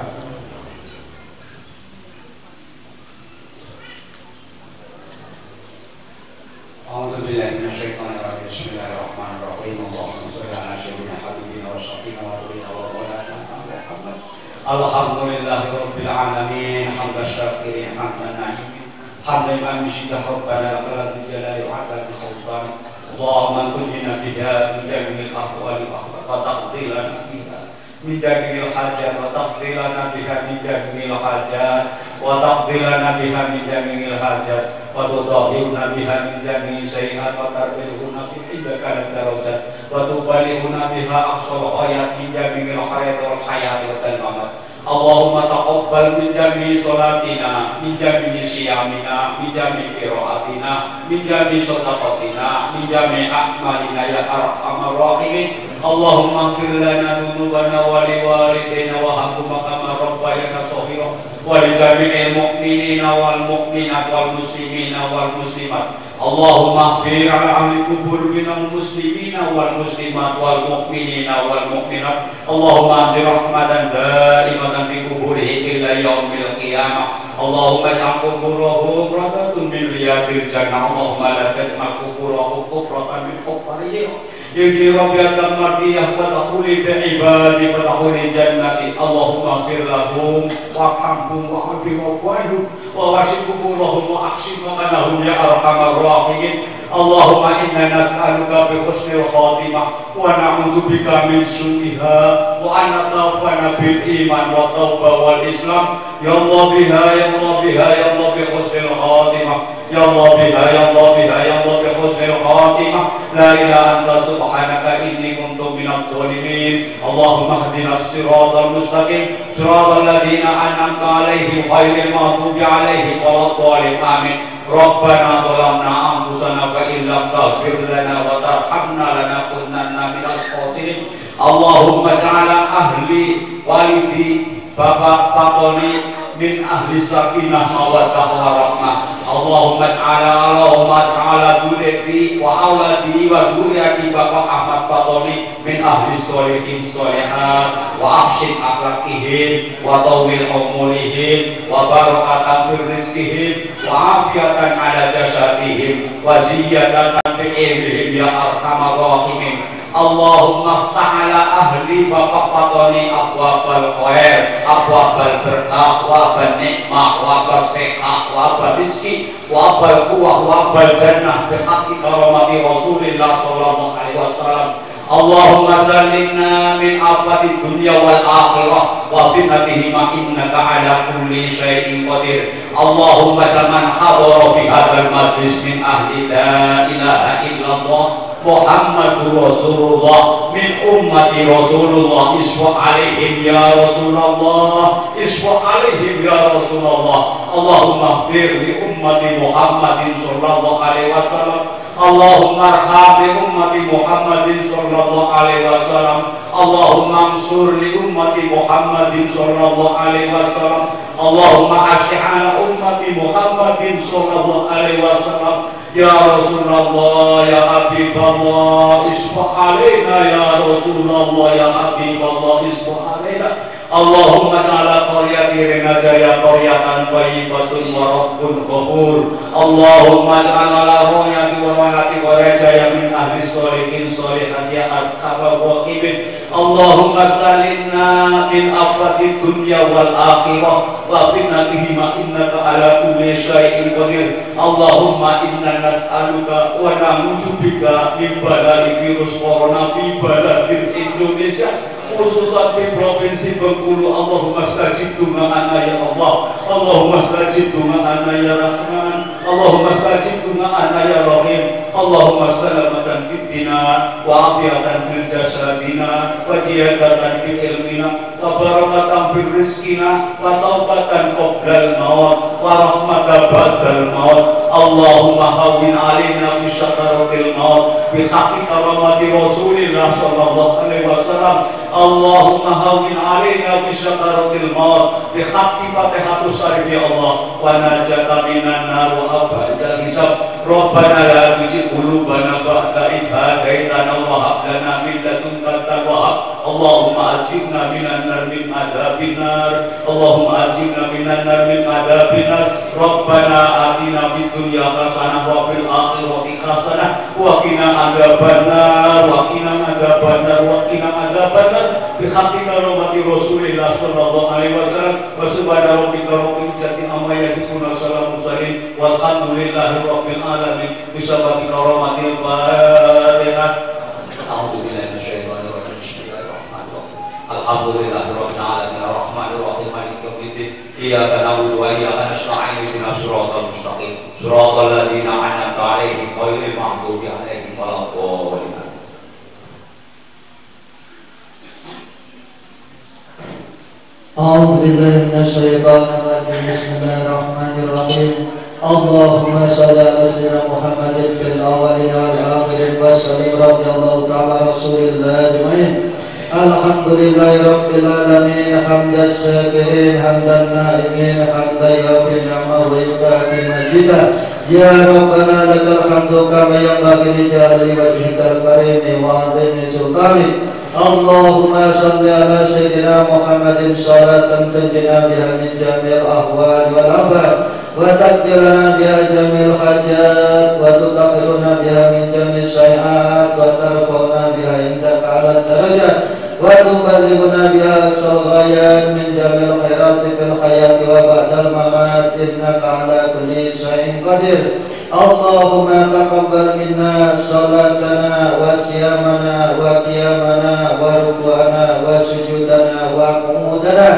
A'udzubillahi minasyaitonir rajim. Bismillahirrahmanirrahim. Allahumma shalli ala sayyidina habibina wa syafiina wa rabbina wa maulana Muhammad. Alhamdulillahirabbil alamin. Hamdan syakirin hamdan na'imin. Hamdan man yushida rabbana lakal jalali wa azami sultan. Allahumma kunna biha min jami'il ahwali wa taqdilana biha min jami'il hajat wa taqdilana biha min jami'il hajat wa taqdilana biha min jami'il hajat wa tutahhiruna biha min jami'i sayyi'at wa tarbi'una fi indaka darajat wa tuballighuna biha aqsal hayat min jami'il hayat wal hayat wa mamat. Allahumma taqabbal min jami'i salatina min jami'i siyamina min jami'i qiraatina min jami'i sadaqatina min jami'i a'malina ya arhamar rahimin. Allahumma ighfir lana dhunubana wa li walidayna wa hamhuma kama rabbayana shaghira wa li jami'il mu'minina wal mu'minat wal muslimina wal muslimat. Allahumma ighfir ala ahli kubur minal muslimina wal muslimat wal mu'minina wal mu'minat. Allahumma anzil rahmatan daimatan fi kuburihim ila yaumil qiyamah. Allahumma ij'al kuburahum rawdatun min riyadil jannah. Allahumma la taj'al kuburahum kufratan min kufrihim. Yudi rabbiyatan mardiyah fadkhuli fi ibadi fadkhuli jannati. Allahumma ighfir lahum warhamhum wa'afihim wa'fu wa wasi' kuburahum wa ahsin maqalahum ya arhamar rahimin. Allahumma inna nas'aluka bi husnil khatimah wa na'udzu bika min su'iha wa an natawafana bil iman wa tauba wal islam. Ya Allah biha ya Allah biha ya Allah bi husnil khatimah. Ya Allah biha ya Allah biha ya Allah bi husnil khatimah. La ilaha anta subhanaka inni kuntu minadh dhalimin. Allahumma ihdinas siratal mustaqim siratal ladzina an'amta 'alaihim ghairil maghdubi 'alaihim waladdallin. Amin. Rabbana zalamna anfusana fa in lam taghfir lana wa tarhamna lanakunanna minal khasirin. muslimin. Allahumma ta'ala ahli walidi Bapak Patoni min ahli sakinah mawaddah warahmah. Allahumma ta'ala duriyati wa auladi wa duriyati Bapak Ahmad Patoni min ahli sholihin sholihat wa afshin akhlaqihim wa tawil umurihim wa barakatan fil rizqihim wa afiatan ala jasadihim wa ziyadatan fi ilmihim ya arhamar rahimin. Allahumma ta'ala ahli Bapak Patoni abwabal khair, abwabal berkah, wabal nikmah, wabal sehat, wabal rizki, wabal kuwah, wabal jannah bihaqqi karamati Rasulillah sallallahu alaihi wasallam. Allahumma salimna min afati dunya wal akhirah wa fitnatihima innaka ala kulli syai'in qadir. Allahumma taman hadara fi hadzal majlis min ahli la ilaha illallah Muhammadur Rasulullah min ummati Rasulullah iswa alaihim ya Rasulullah iswa alaihim ya Rasulullah. Allahumma ighfir li ummati Muhammadin sallallahu alaihi wasallam. Allahumma arham li ummati Muhammadin sallallahu alaihi wasallam. Allahumma ansur li ummati Muhammadin sallallahu alaihi wasallam. Allahumma aslihna ummati Muhammadin sallallahu alaihi wasallam. Ya Rasulullah ya Habibullah isfa alaina ya Rasulullah ya Habibullah isfa alaina. Allahumma ta'ala qaryati rinajaya qaryatan thayyibatun wa rabbun ghafur. Allahumma ta'ala royati wa rahati wa rajaya min ahli sholihin sholihat ya arhamar rahimin. Allahumma salimna min afati dunya wal akhirah wa fitnatihima innaka ala kulli syai'in qadir. Allahumma inna nas'aluka wa na'udzubika min balai virus corona fi baladil Indonesia khususan di provinsi Bengkulu. Allahumma stajib du'ana ya Allah. Allahumma stajib du'ana ya Rahman. Allahumma stajib du'ana ya Rahim. Allahumma salamatan fid dina wa afiatan fil jasadina wa ziyadatan fil ilmina wa barakatan fil rizqina wa saubatan qoblal maut wa rahmatan ba'dal maut. Allahumma hawwin alaina bi syakaratil maut bi haqqi karamati Rasulillah sallallahu alaihi wasallam. Allahumma hawwin alaina bi syakaratil maut bi haqqi Fatihatus Sharif ya Allah wa najata minan nar wa afajal hisab. Rabbana la tuzigh qulubana ba'da idh hadaitana wa hab lana min ladunka taqwa. Allahumma ajirna minan nar min adzabin nar. Allahumma ajirna minan nar min adzabin nar. Rabbana atina fid dunya hasanah wa fil akhirati hasanah wa qina adzaban nar wa qina adzaban nar wa qina adzaban nar bi haqqi karamati Rasulillah sallallahu alaihi wasallam. Wa subhana rabbika rabbil izzati amma yasifun wa salamun mursalin walhamdulillahi rabbil alamin. Bi sabati karamatil Fatihah. A'udzubillahi minasyaitonir rajim. Bismillahirrahmanirrahim. Alhamdulillahi rabbil alamin arrahmanir rahim maliki yaumiddin. Iyyaka na'budu wa iyyaka nasta'in ihdinas siratal mustaqim siratal ladzina an'amta 'alaihim ghairil maghdubi 'alaihim waladdallin. أعوذ بالله من الشيطان الرجيم بسم الله الرحمن الرحيم اللهم صل على سيدنا محمد في الأولين والآخرين وسلم رضي الله تعالى رسول الله أجمعين. الحمد لله رب العالمين حمد الشاكرين حمد النائمين حمد يوفي نعمه ويكافي مجيدا. يا ربنا لك الحمد كما ينبغي لجلال وجهك الكريم وعظيم سلطانك. اللهم صل على سيدنا محمد صلاة تنجينا بها من جميع الأهوال والآفات وتقضي لنا بها جميع الحاجات وتطهرنا بها من جميع السيئات وترفعنا بها عندك على الدرجات وتبلغنا بها أقصى الغايات من جميع الخيرات في الحياة وبعد الممات إنك على كل شيء قدير. اللهم تقبل منا صلاتنا وصيامنا وقيامنا وركوعنا وسجودنا وقعودنا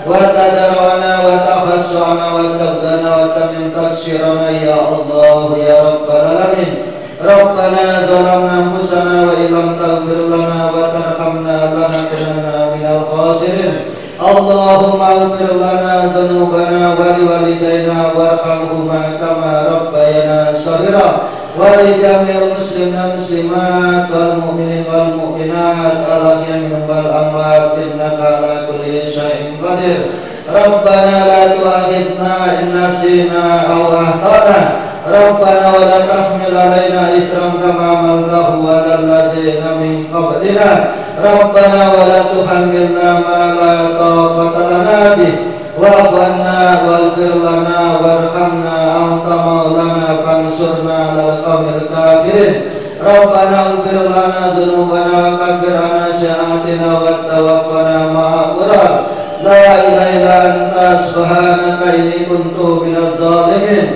وتدرعنا وتخشعنا وتقدنا وتمن تقصيرنا يا الله يا رب العالمين. ربنا ظلمنا أنفسنا وإن لم تغفر لنا وترحمنا لنكونن من الخاسرين. اللهم اغفر لنا ذنوبنا ولوالدينا وارحمهما كما ربيانا صغيرا. ولجميع المسلمين والمسلمات والمؤمنين والمؤمنات الأحياء منهم والأموات إنك على كل شيء قدير. ربنا لا تؤاخذنا إن نسينا أو أخطأنا ربنا ولا تحمل علينا إصرا كما حملته على الذين من قبلنا ربنا ولا تحملنا ما لا طاقة لنا به واعف عنا واغفر لنا وارحمنا أنت مولانا فانصرنا على القوم الكافرين. ربنا اغفر لنا ذنوبنا وكفر عنا سيئاتنا وتوفنا مع الأبرار. لا إله إلا أنت سبحانك إني كنت من الظالمين.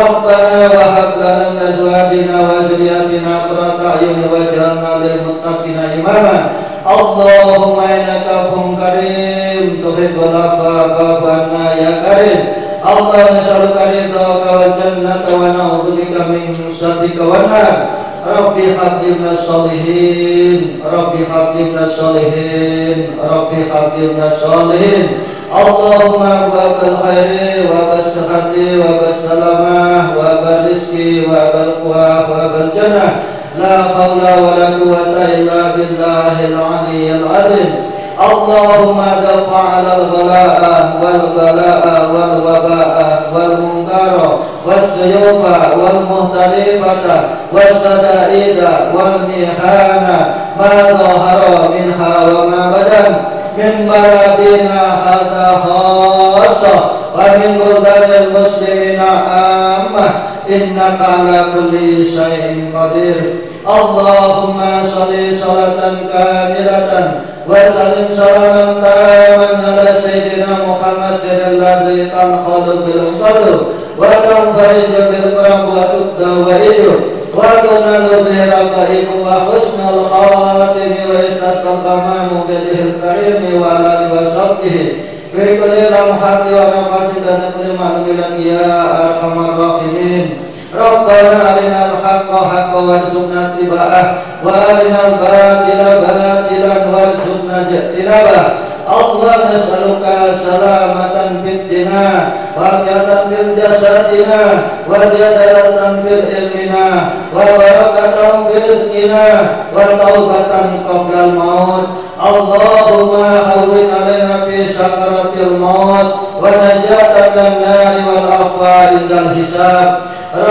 ربنا وهب لنا من أزواجنا وذرياتنا قرة أعين واجعلنا للمتقين إماما. اللهم إنك عفو كريم تحب العفو فاعف عنا يا كريم. اللهم نسألك رضاك والجنة ونعوذ بك من سخطك والنار. ربي هب لي من الصالحين ربي هب لي من الصالحين ربي هب لي من الصالحين. اللهم باب الخير وباب الصحة وباب السلامة وباب الرزق وباب القوة وباب الجنة. لا حول ولا قوة إلا بالله العلي العظيم. اللهم دفع على الغلاء والبلاء والوباء والمنكر والسيوف والمختلفة والسدائد والمحن ما ظهر منها وما بدن من بلدنا هذا خاصة ومن بلدان المسلمين عامة إنك على كل شيء قدير. اللهم صل صلاة كاملة وسلم سلاما تاما على سيدنا محمد الذي تنقض بالقلب وتنفرج بالقرب وتدوئج وتنال به رقائق وحسن الخاتم ويستقام به الكريم وعلى آله وصحبه في كل لمحة ونفس كل معلومة يا أرحم الراحمين. ربنا أرنا الحق حقا وارزقنا اتباعه وأرنا الباطل باطلا وارزقنا اجتنابه. الله نسألك سلامة في الدنا وعافية في جسدنا وزيادة في علمنا وبركة في رزقنا وتوبة قبل الموت. اللهم هون علينا في سكرات الموت ونجاة من النار والعفو عند الحساب.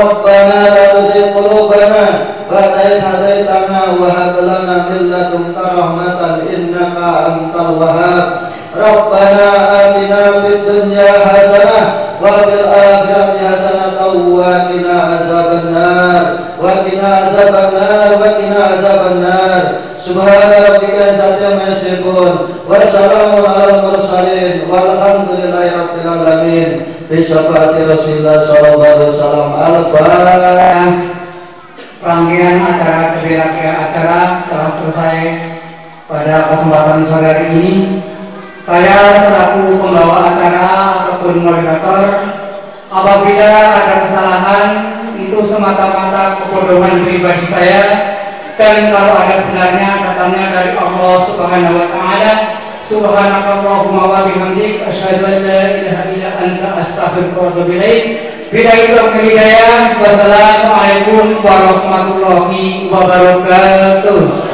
ربنا لا تزغ قلوبنا بعد إذ هديتنا وهب لنا من لدنك رحمة إنك أنت الوهاب. ربنا آتنا في الدنيا حسنة وفي الآخرة حسنة وقنا عذاب النار وقنا عذاب النار وقنا عذاب النار. سبحان ربك رب العزة عما يصفون وسلام على المرسلين والحمد لله رب العالمين. Bisafati Rasulullah sallallahu alaihi wasallam. Al-Fatihah. Rangkaian acara acara telah selesai pada kesempatan sore hari ini. Saya selaku pembawa acara ataupun moderator, apabila ada kesalahan itu semata-mata kebodohan pribadi saya, dan kalau ada benarnya datangnya dari Allah Subhanahu wa taala. Subhanakallahumma wa bihamdik asyhadu an la ilaha illa anta astaghfiruka wa atubu ilaik. Billahi hidayah. Wassalamualaikum warahmatullahi wabarakatuh.